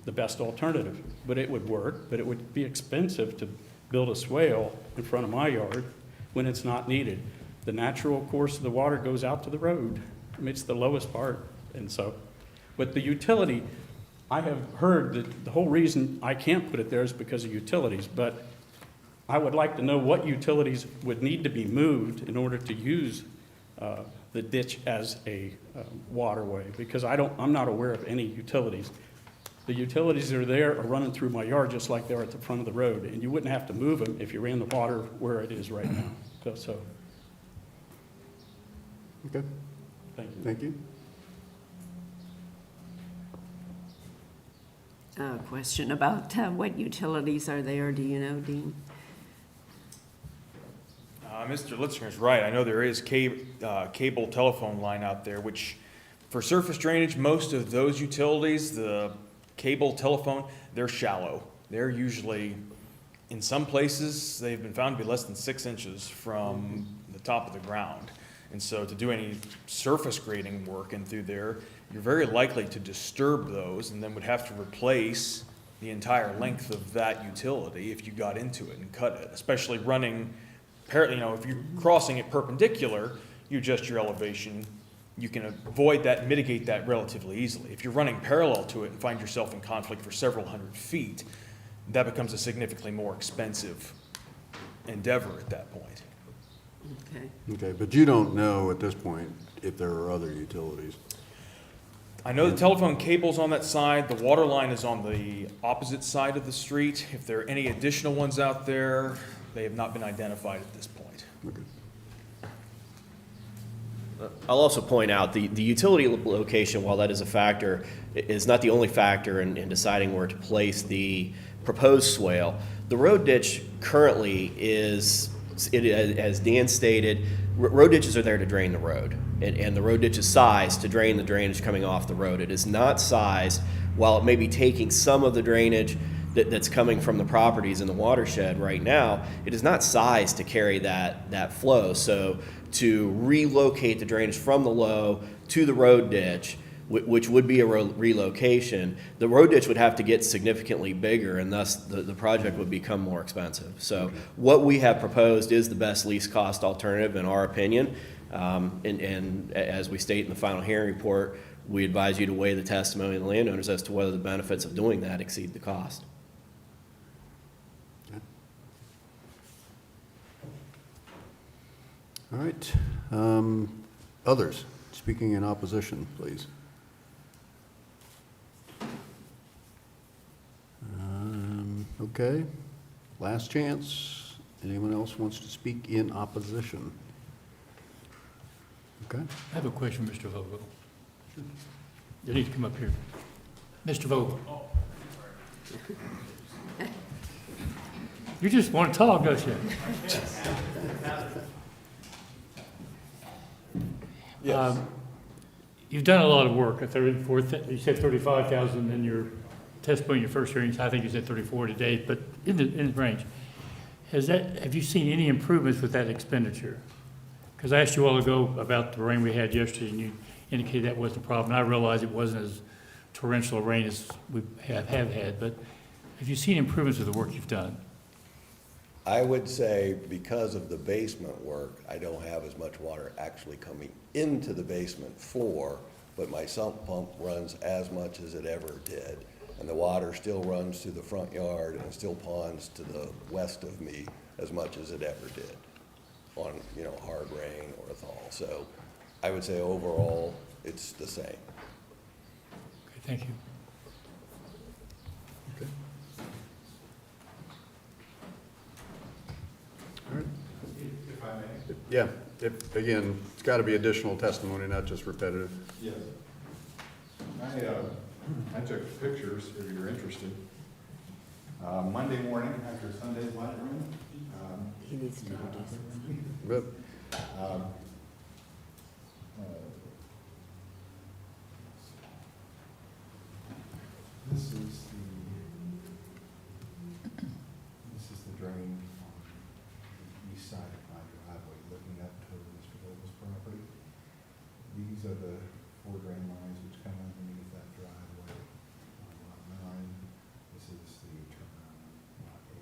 the best alternative, but it would work, but it would be expensive to build a swale in front of my yard when it's not needed. The natural course of the water goes out to the road. I mean, it's the lowest part, and so, but the utility, I have heard that the whole reason I can't put it there is because of utilities, but I would like to know what utilities would need to be moved in order to use the ditch as a waterway, because I'm not aware of any utilities. The utilities that are there are running through my yard just like they're at the front of the road, and you wouldn't have to move them if you ran the water where it is right now. So. Okay. Thank you. Thank you. Question about what utilities are there, do you know, Dean? Mr. Litzinger's right. I know there is cable telephone line out there, which for surface drainage, most of those utilities, the cable telephone, they're shallow. They're usually, in some places, they've been found to be less than 6 inches from the top of the ground. And so to do any surface grading work in through there, you're very likely to disturb those and then would have to replace the entire length of that utility if you got into it and cut it, especially running, if you're crossing it perpendicular, you adjust your elevation. You can avoid that, mitigate that relatively easily. If you're running parallel to it and find yourself in conflict for several hundred feet, that becomes a significantly more expensive endeavor at that point. Okay. Okay, but you don't know at this point if there are other utilities. I know the telephone cable's on that side. The water line is on the opposite side of the street. If there are any additional ones out there, they have not been identified at this point. Okay. I'll also point out the utility location, while that is a factor, is not the only factor in deciding where to place the proposed swale. The road ditch currently is, as Dan stated, road ditches are there to drain the road. And the road ditch is sized to drain the drainage coming off the road. It is not sized, while it may be taking some of the drainage that's coming from the properties in the watershed right now, it is not sized to carry that flow. So to relocate the drainage from the low to the road ditch, which would be a relocation, the road ditch would have to get significantly bigger, and thus the project would become more expensive. So what we have proposed is the best least cost alternative in our opinion. And as we state in the final hearing report, we advise you to weigh the testimony of the landowners as to whether the benefits of doing that exceed the cost. All right. Others speaking in opposition, please. Okay. Last chance. Anyone else wants to speak in opposition? Okay. I have a question, Mr. Vogel. You need to come up here. Mr. Vogel. You just want to talk, don't you? Yes. You've done a lot of work. You said 35,000 in your testimony, your first hearings. I think you said 34 today, but in the range. Have you seen any improvements with that expenditure? Because I asked you a while ago about the rain we had yesterday, and you indicated that wasn't a problem. I realize it wasn't as torrential a rain as we have had, but have you seen improvements with the work you've done? I would say because of the basement work, I don't have as much water actually coming into the basement floor, but my sump pump runs as much as it ever did. And the water still runs through the front yard and still ponds to the west of me as much as it ever did on, hard rain or a thaw. So I would say overall, it's the same. Okay, thank you. Okay. All right. If I may? Yeah, again, it's got to be additional testimony, not just repetitive. Yes. I took pictures, if you're interested. Monday morning after Sunday's light rain. He needs to reduce it. Yep. This is the drain on the east side of my driveway, looking up toward Mr. Vogel's property. These are the 4 drain lines which come underneath that driveway on lot 9. This is the turnaround on lot 8.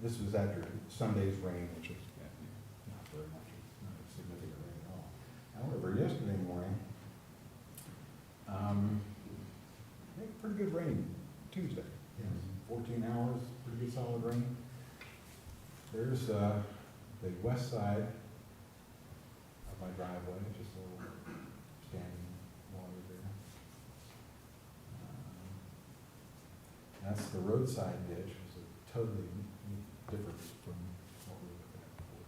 This was after Sunday's rain, which was not very much, not a significant rain at all. However, yesterday morning, we had pretty good rain Tuesday. 14 hours, pretty good solid rain. There's the west side of my driveway, just a little standing water there. That's the roadside ditch, it's a totally different from what we were looking at before.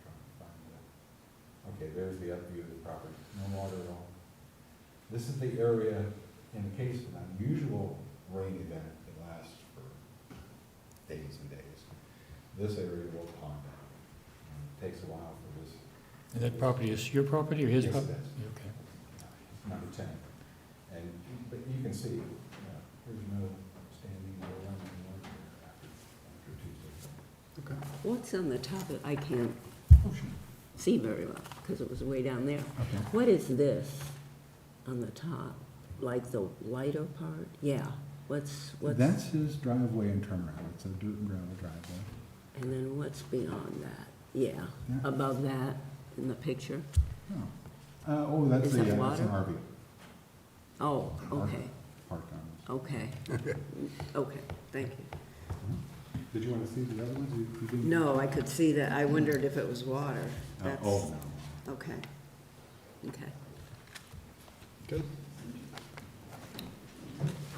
Trying to find that. Okay, there's the up view of the property, no water at all. This is the area, in the case of an unusual rain event that lasts for days and days, this area will pond out. It takes a while for this. And that property is your property or his Yes, property? it is. Okay. Number 10. But you can see, there's no standing or running water after Tuesday. Okay. What's on the top of, I can't see very well, because it was way down there. Okay. What is this on the top? Like the lighter part? Yeah. What's? That's his driveway and turnaround. It's a dirt and gravel driveway. And then what's beyond that? Yeah, Yeah. above that in the picture? That's Is the, that that's an water? RV. Oh, okay, Parked on this. okay. Okay, thank you. Did you want to see the other ones? You didn't? No, I could see that. I wondered if it was water. That's, Oh, no. okay. Okay. Good.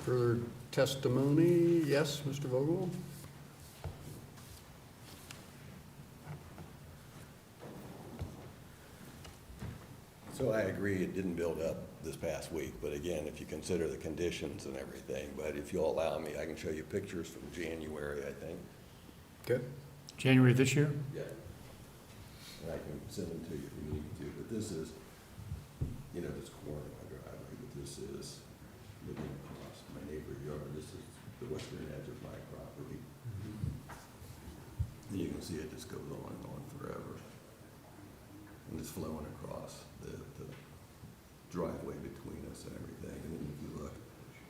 Further testimony? Yes, Mr. Vogel? So I agree, it didn't build up this past week, but again, if you consider the conditions and everything, but if you'll allow me, I can show you pictures from January, I think. Okay. January of this year? Yeah. And I can send them to you if you need to, but this is, this corner of my driveway, but this is looking across my neighbor's yard. This is the western edge of my property. And you can see it just goes on and on forever. just flowing across the driveway between us and everything. And then if you look,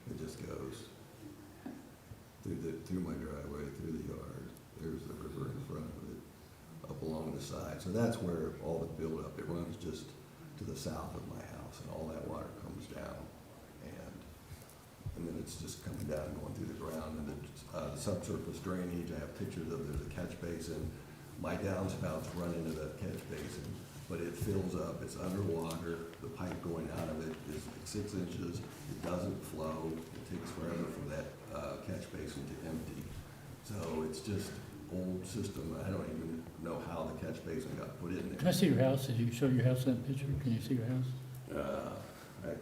it just goes through my driveway, through the yard. There's the river in front of it, up along the side. So that's where all the buildup, it runs just to the south of my house, and all that water comes down. And then it's just coming down and going through the ground. And the subsurface drainage, I have pictures of, there's a catch basin. My downspouts run into that catch basin, but it fills up, it's underwater. The pipe going out of it is like 6 inches. It doesn't flow. It takes forever for that catch basin to empty. So it's just old system. I don't even know how the catch basin got put in Can I there. see your house? Did you show your house in that picture? Can you see your house? I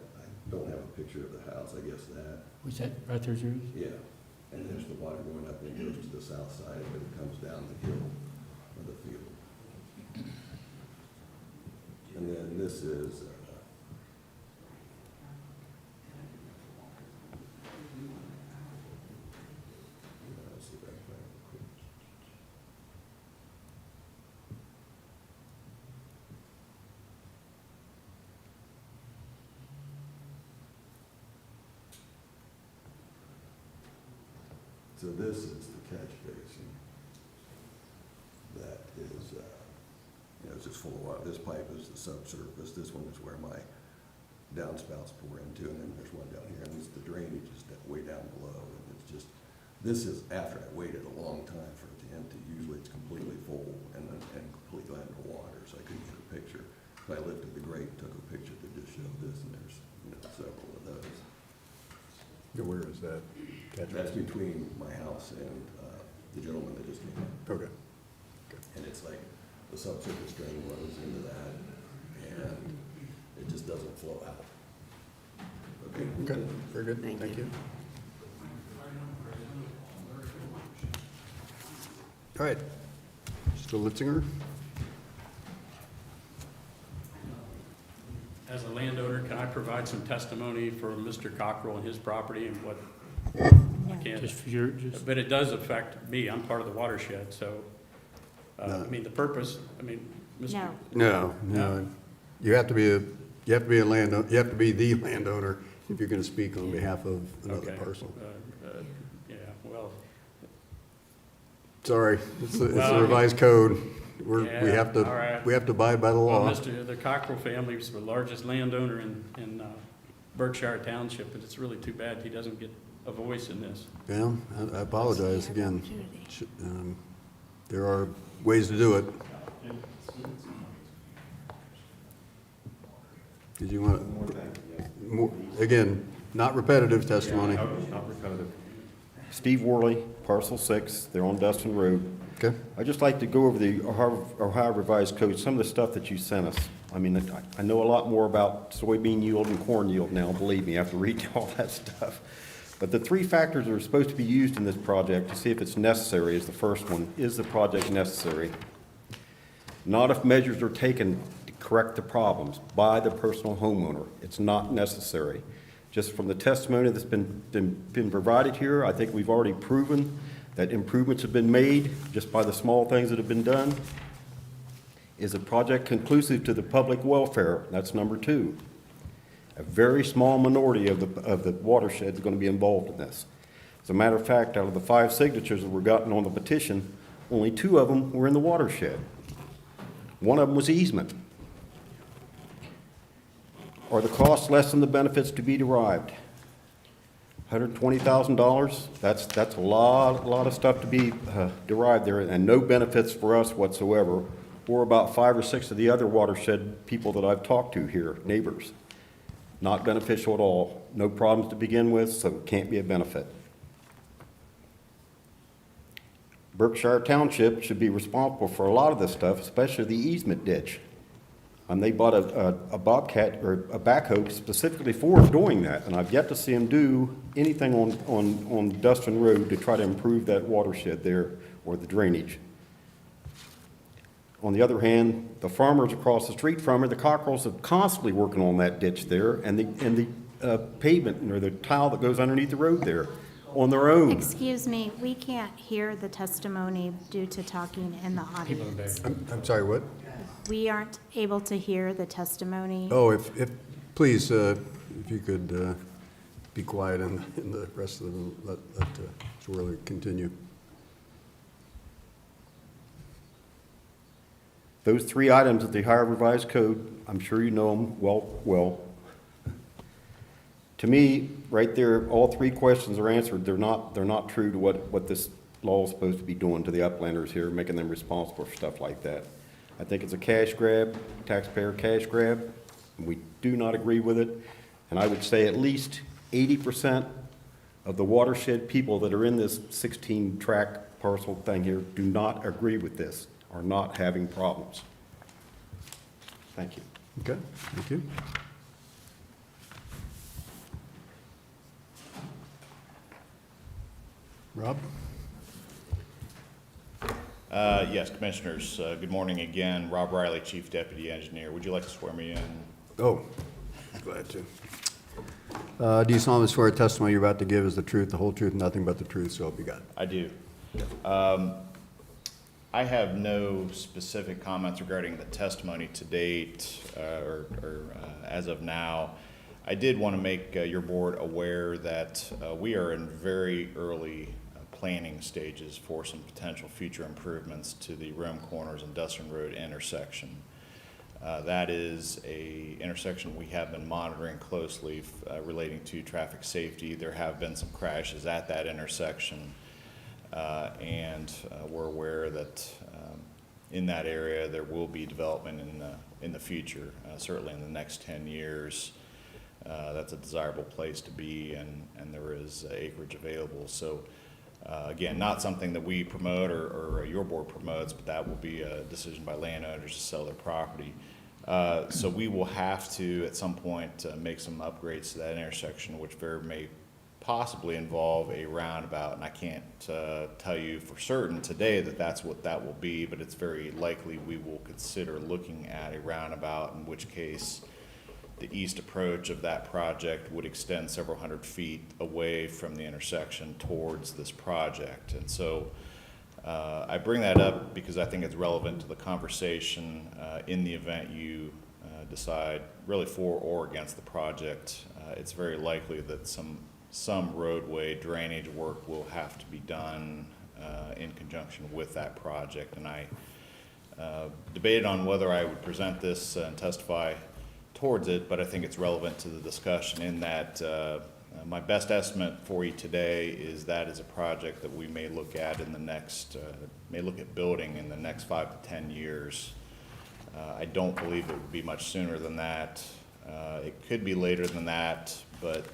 don't have a picture of the house, I guess that. Was that right there's yours? Yeah, and there's the water going up and it goes to the south side of it, it comes down the hill of the field. And then this is, let's see if I can find it quick. So this is the catch basin. That is, it's just full of water. This pipe is the subsurface. This one is where my downspouts pour into, and then there's one down here, and this, the drainage is way down below. And it's just, this is after I waited a long time for it to empty. Usually it's completely full and completely underwater, so I couldn't get a picture. So I lifted the grate, took a picture to just show this, and there's several of those. Where is that? That's between my house and the gentleman that just came in. Okay. And it's like the subsurface drain runs into that, and it just doesn't flow out. Okay, very good, thank you. All right, Mr. Litzinger? As a landowner, can I provide some testimony for Mr. Cockrell and his property and what I can? Just for your, just, But it does affect me. I'm part of the watershed, so, I mean, the purpose, I mean, Mr. No. No. You have to be a landowner, you have to be the landowner if you're gonna speak on behalf of another Okay. parcel. Yeah, well, Sorry, it's the Well, revised code. We Yeah, have all right. to abide by the well, law. the Cockrell family is the largest landowner in Berkshire Township, and it's really too bad he doesn't get a voice in this. Yeah, I apologize again. There are ways to do it. Did you want, more, again, not repetitive testimony. Not repetitive. Steve Worley, parcel 6, they're on Dustin Road. Okay. I'd just like to go over the Ohio Revised Code, some of the stuff that you sent us. I mean, I know a lot more about soybean yield and corn yield now, believe me, after reading all that stuff. But the 3 factors that are supposed to be used in this project to see if it's necessary is the first one. Is the project necessary? Not if measures are taken to correct the problems by the personal homeowner. It's not necessary. Just from the testimony that's been provided here, I think we've already proven that improvements have been made just by the small things that have been done. Is the project conclusive to the public welfare? That's number 2. A very small minority of the watershed is going to be involved in this. As a matter of fact, out of the 5 signatures that were gotten on the petition, only 2 of them were in the watershed. One of them was easement. Are the costs less than the benefits to be derived? $120,000, that's a lot of stuff to be derived there, and no benefits for us whatsoever, or about 5 or 6 of the other watershed people that I've talked to here, neighbors. Not beneficial at all. No problems to begin with, so it can't be a benefit. Berkshire Township should be responsible for a lot of this stuff, especially the easement ditch. And they bought a Bobcat or a backhoe specifically for doing that, and I've yet to see them do anything on Dustin Road to try to improve that watershed there or the drainage. On the other hand, the farmers across the street from her, the Cockrells, are constantly working on that ditch there and the pavement or the tile that goes underneath the road there on their own. Excuse me, we can't hear the testimony due to talking in the audience. I'm sorry, what? We aren't able to hear the testimony. Oh, please, if you could be quiet in the rest of the room, let Mr. Worley continue. Those three items of the Ohio Revised Code, I'm sure you know them well. To me, right there, all three questions are answered. They're not true to what this law is supposed to be doing to the uplanders here, making them responsible for stuff like that. I think it's a cash grab, taxpayer cash grab, and we do not agree with it. And I would say at least 80% of the watershed people that are in this 16-tract parcel thing here do not agree with this, are not having problems. Thank you. Okay, thank you. Rob? Yes, Commissioners, good morning again. Rob Riley, Chief Deputy Engineer. Would you like to swear me in? Oh, glad to. Do you solemnly swear testimony you're about to give is the truth, the whole truth, and nothing but the truth, so help you God? I do. I have no specific comments regarding the testimony to date or as of now. I did want to make your board aware that we are in very early planning stages for some potential future improvements to the Rome Corners and Dustin Road intersection. That is a intersection we have been monitoring closely relating to traffic safety. There have been some crashes at that intersection, and we're aware that in that area there will be development in the future, certainly in the next 10 years. That's a desirable place to be, and there is acreage available. So again, not something that we promote or your board promotes, but that will be a decision by landowners to sell their property. So we will have to, at some point, make some upgrades to that intersection, which very may possibly involve a roundabout. And I can't tell you for certain today that that's what that will be, but it's very likely we will consider looking at a roundabout, in which case the east approach of that project would extend several hundred feet away from the intersection towards this project. And so I bring that up because I think it's relevant to the conversation in the event you decide really for or against the project. It's very likely that some roadway drainage work will have to be done in conjunction with that project. And I debated on whether I would present this and testify towards it, but I think it's relevant to the discussion in that my best estimate for you today is that is a project that we may look at in the next, may look at building in the next 5 to 10 years. I don't believe it would be much sooner than that. It could be later than that, but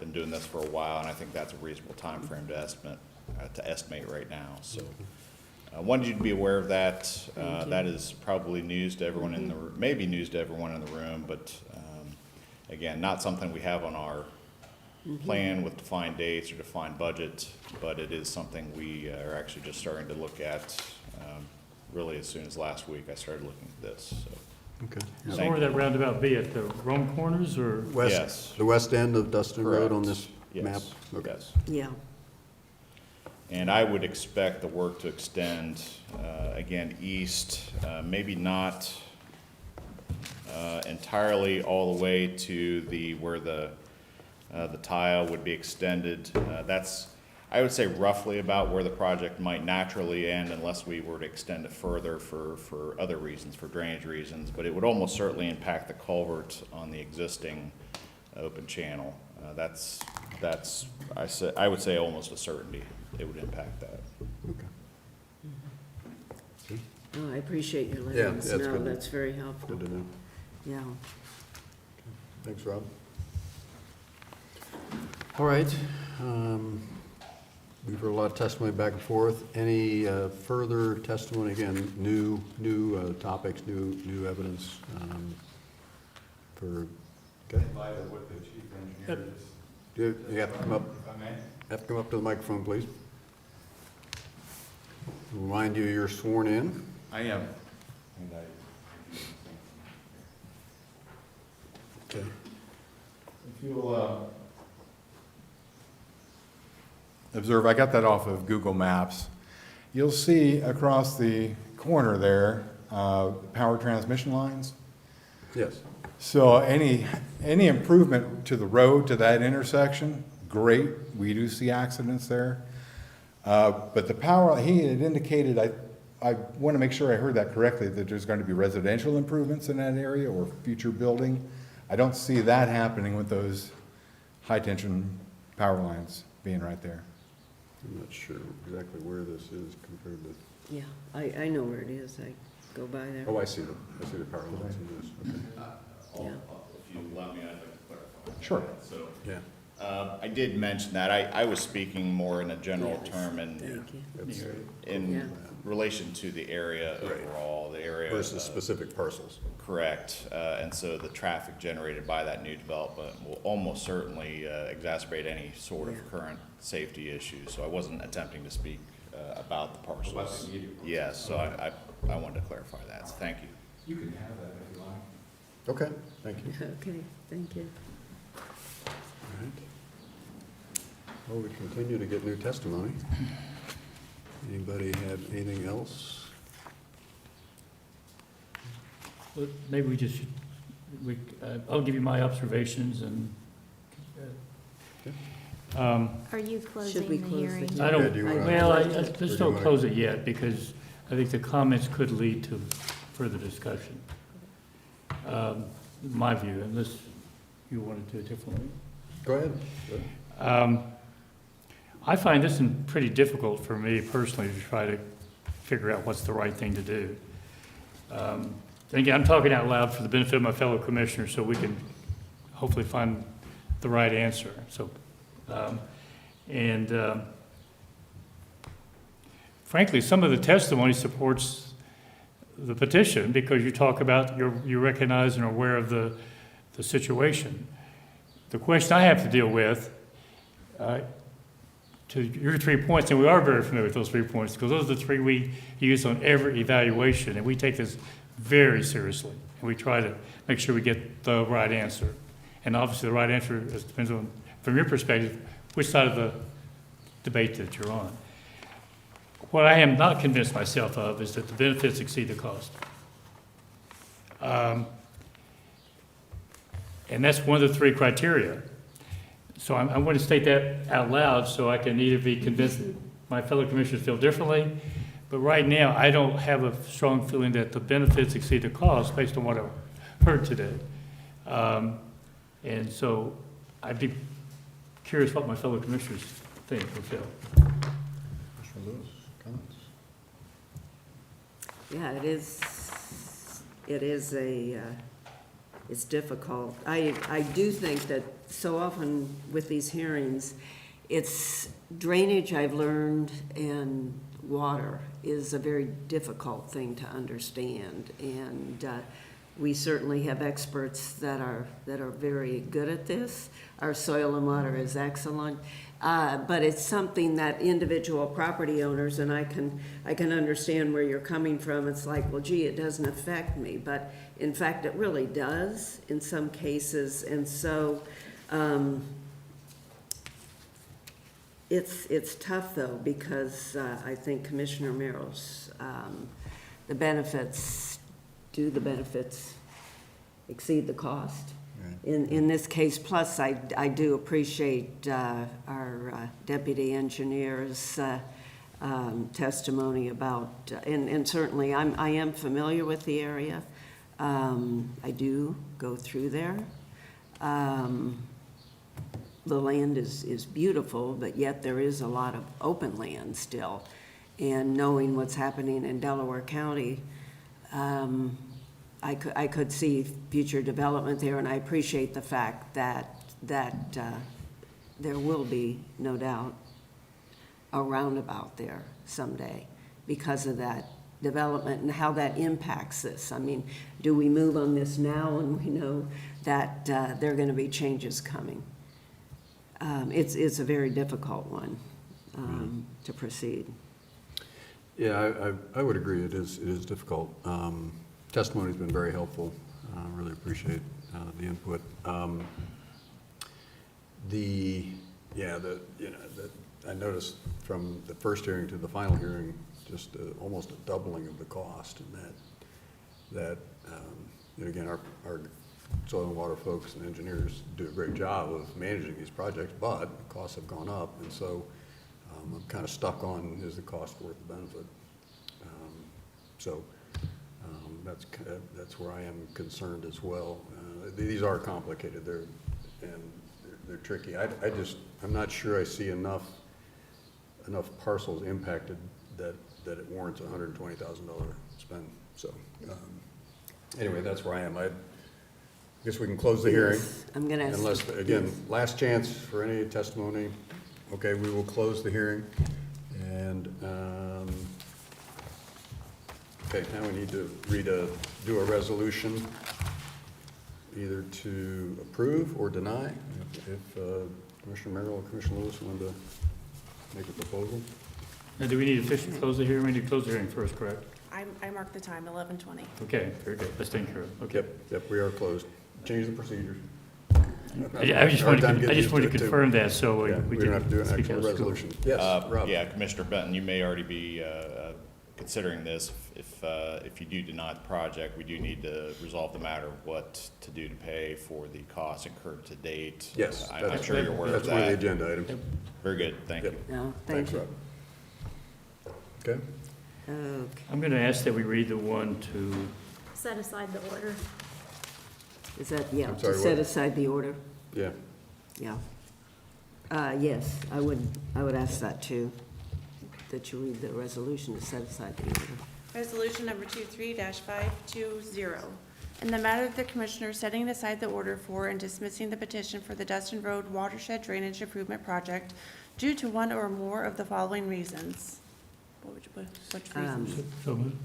been doing this for a while, and I think that's a reasonable time frame to estimate right now. So I wanted you to be aware of that. That is probably news to everyone in the room, maybe news to everyone in the room, but again, not something we have on our plan with defined dates or defined budget, but it is something we are actually just starting to look at. Really, as soon as last week, I started looking at this. So. Okay. So where would that roundabout be, at the Rome Corners or? West, Yes. the west end of Dustin Road Correct. on this Yes. map? Okay. Yes. Yeah. And I would expect the work to extend, again, east, maybe not entirely all the way to where the tile would be extended. That's, I would say, roughly about where the project might naturally end unless we were to extend it further for other reasons, for drainage reasons. But it would almost certainly impact the culvert on the existing open channel. I would say almost a certainty it would impact that. Okay. Oh, I appreciate your Yeah, letting us that's know. good. That's very helpful. Good to know. Yeah. Thanks, Rob. All right. We've heard a lot of testimony back and forth. Any further testimony? Again, new topics, new evidence for. Okay. What the chief engineer is. You have to come up. If I may. Have to come up to the microphone, please. Remind you, you're sworn in. I am. And Okay. if you'll observe, I got that off of Google Maps. You'll see across the corner there, power transmission lines. Yes. So any improvement to the road, to that intersection, great. We do see accidents there. But the power, he had indicated, I want to make sure I heard that correctly, that there's going to be residential improvements in that area or future building. I don't see that happening with those high-tension power lines being right there. I'm not sure exactly where this is compared to. Yeah, I know where it is. I go by there. Oh, I see them. I see the power lines in this. Okay. Yeah. If you allow me, I'd like to clarify. Sure. So, Yeah. I did mention that. I was speaking more in a general Yes. term and Thank you. in Yeah. relation to the area overall, the area. Versus specific parcels. Correct. And so the traffic generated by that new development will almost certainly exacerbate any sort of current safety issues. So I wasn't attempting to speak about the parcels. About the immediate parcels. Yes, so I wanted to clarify that. So thank you. You can have that if you like. Okay, thank you. Okay, thank you. All right. Well, we continue to get new testimony. Anybody have anything else? Well, maybe we just, I'll give you my observations and. Are you Should closing we the close the hearing? hearing? I don't, Yeah, do you wanna- well, or do let's you don't wanna- close it yet, because I think the comments could lead to further discussion. My view, unless you want to do it differently. Go ahead. Go ahead. I find this one pretty difficult for me personally to try to figure out what's the right thing to do. And again, I'm talking out loud for the benefit of my fellow commissioners, so we can hopefully find the right answer. So, frankly, some of the testimony supports the petition because you talk about, you recognize and are aware of the situation. The question I have to deal with, to your 3 points, and we are very familiar with those 3 points, because those are the three we use on every evaluation, and we take this very seriously, and we try to make sure we get the right answer. And obviously, the right answer depends on, from your perspective, which side of the debate that you're on. What I am not convinced myself of is that the benefits exceed the cost. And that's one of the three criteria. So I want to state that out loud so I can either be convinced my fellow commissioners feel differently, but right now, I don't have a strong feeling that the benefits exceed the cost based on what I've heard today. And so I'd be curious what my fellow commissioners think or feel. Commissioner Lewis, comments? Yeah, it's difficult. I do think that so often with these hearings, it's drainage, I've learned, and water is a very difficult thing to understand. And we certainly have experts that are very good at this. Our soil and water is excellent. But it's something that individual property owners, and I can understand where you're coming from. It's like, well, gee, it doesn't affect me. But in fact, it really does in some cases. And so it's tough, though, because I think Commissioner Merrill's, the benefits exceed the cost. In this case, plus I do appreciate our deputy engineer's testimony about, and certainly I am familiar with the area. I do go through there. The land is beautiful, but yet there is a lot of open land still. And knowing what's happening in Delaware County, I could see future development there, and I appreciate the fact that there will be, no doubt, a roundabout there someday because of that development and how that impacts this. I mean, do we move on this now when we know that there are going to be changes coming? It's a very difficult one to proceed. Yeah, I would agree. It is difficult. Testimony's been very helpful. Really appreciate the input. I noticed from the first hearing to the final hearing, just almost a doubling of the cost, and that, and again, our soil and water folks and engineers do a great job of managing these projects, but costs have gone up, and so I'm kind of stuck on, is the cost worth the benefit? That's where I am concerned as well. These are complicated, they're tricky. I'm not sure I see enough parcels impacted that it warrants a $120,000 spend. So, anyway, that's where I am. I guess we can close the hearing. I'm gonna ask. Unless, again, last chance for any testimony. Okay, we will close the hearing. And, okay, now we need to do a resolution either to approve or deny. If Commissioner Merrill or Commissioner Lewis wanted to make a proposal. Now, do we need to officially close the hearing? We need to close the hearing first, correct? I marked the time, 11:20. Okay, very good. Let's take care of it. Okay. Yep, we are closed. Change the procedures. I just wanted to confirm that, so We don't have to do an speak actual out of school. resolution. Yes, Rob. Yeah, Commissioner Benton, you may already be considering this. If you do deny the project, we do need to resolve the matter of what to do to pay for the costs incurred to date. Yes, I'm sure you're aware of that. that's one of the agenda items. Very good, thank you. No, Thanks, thank you. Rob. Okay. Okay. I'm going to ask that we read the one to, Set aside the order. Is that, yeah, I'm sorry, to set what? aside the order? Yeah. Yeah. Yes, I would ask that too, that you read the resolution to set aside the order. Resolution number 23-520. In the matter of the Commissioner setting aside the order for and dismissing the petition for the Dustin Road Watershed Drainage Improvement Project due to one or more of the following reasons. Which reasons? so moved.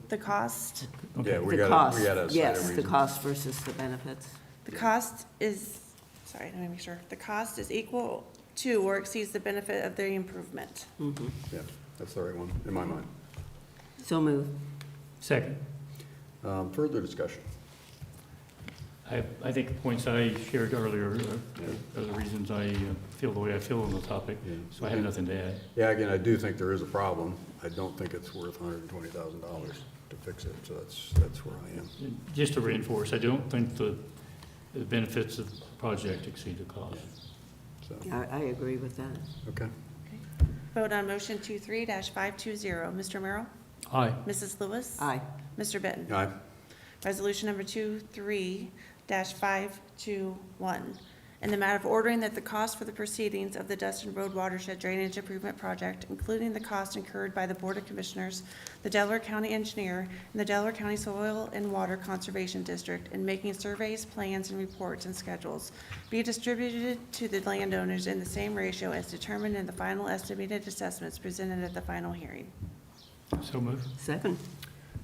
The cost. Yeah, we The gotta cost, cite a yes, the reason. cost versus the benefits. The cost is, sorry, let me make sure. The cost is equal to or exceeds the benefit of the improvement. Mhm. Yeah, that's the right one, in my mind. So move. Second. Further discussion? I think the points I shared earlier are the reasons I feel the way I feel on the topic, Yeah. so I have nothing to add. Yeah, again, I do think there is a problem. I don't think it's worth $120,000 to fix it, so that's where I am. And just to reinforce, I don't think the benefits of the project exceed the cost. So, I agree with that. okay. Vote on motion 23-520. Mr. Merrill? Aye. Mrs. Lewis? Aye. Mr. Benton? Aye. Resolution number 23-521. In the matter of ordering that the cost for the proceedings of the Dustin Road Watershed Drainage Improvement Project, including the cost incurred by the Board of Commissioners, the Delaware County Engineer, and the Delaware County Soil and Water Conservation District in making surveys, plans, and reports and schedules, be distributed to the landowners in the same ratio as determined in the final estimated assessments presented at the final hearing. So moved. Second.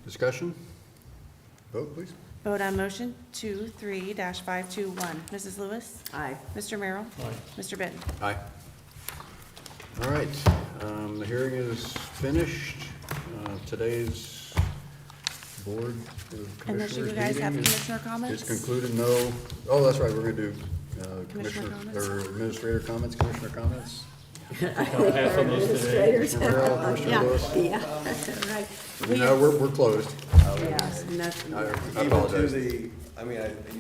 Discussion? Vote, please. Vote on motion 23-521. Mrs. Lewis? Aye. Mr. Merrill? Aye. Mr. Benton? Aye. All right, the hearing is finished. Today's Board of Unless you Commissioners guys have meeting is- commissioner comments? It's concluded, no, oh, that's right, we're gonna do Commissioner commissioner, comments? or administrator comments, commissioner comments. I'll pass on those today. Administrators. Merrill, Commissioner Lewis. Yeah, right. No, we're closed. Yes, nothing. I Even to apologize. you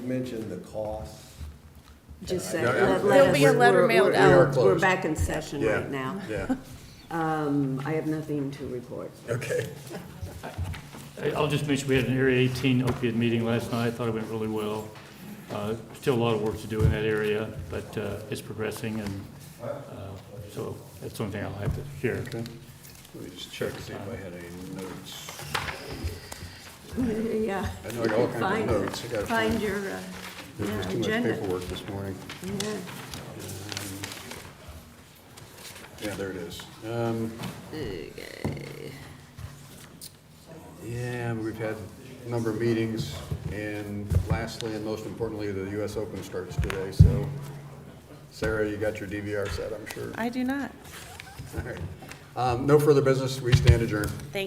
mentioned the cost. Just say, Yeah, let There'll us- be a letter we're- mailed we're- out. We are We're closed. back in session Yeah, right now. Yeah, I have nothing to report. okay. I'll just mention, we had an Area 18 opiate meeting last night. I thought it went really well. Still a lot of work to do in that area, but it's progressing, and so that's the only thing I'll have to share. Okay. Let me just check, see if I had any notes. Yeah. I know I got all kinds Find- of notes. I gotta Find find- your, There's just too much agenda. paperwork this morning. Yeah. Yeah, there it is. Okay. Yeah, we've had a number of meetings, and lastly, and most importantly, the US Open starts today, so Sarah, you got your DVR set, I'm sure. I do not. All right. No further business, we stand adjourned. Thank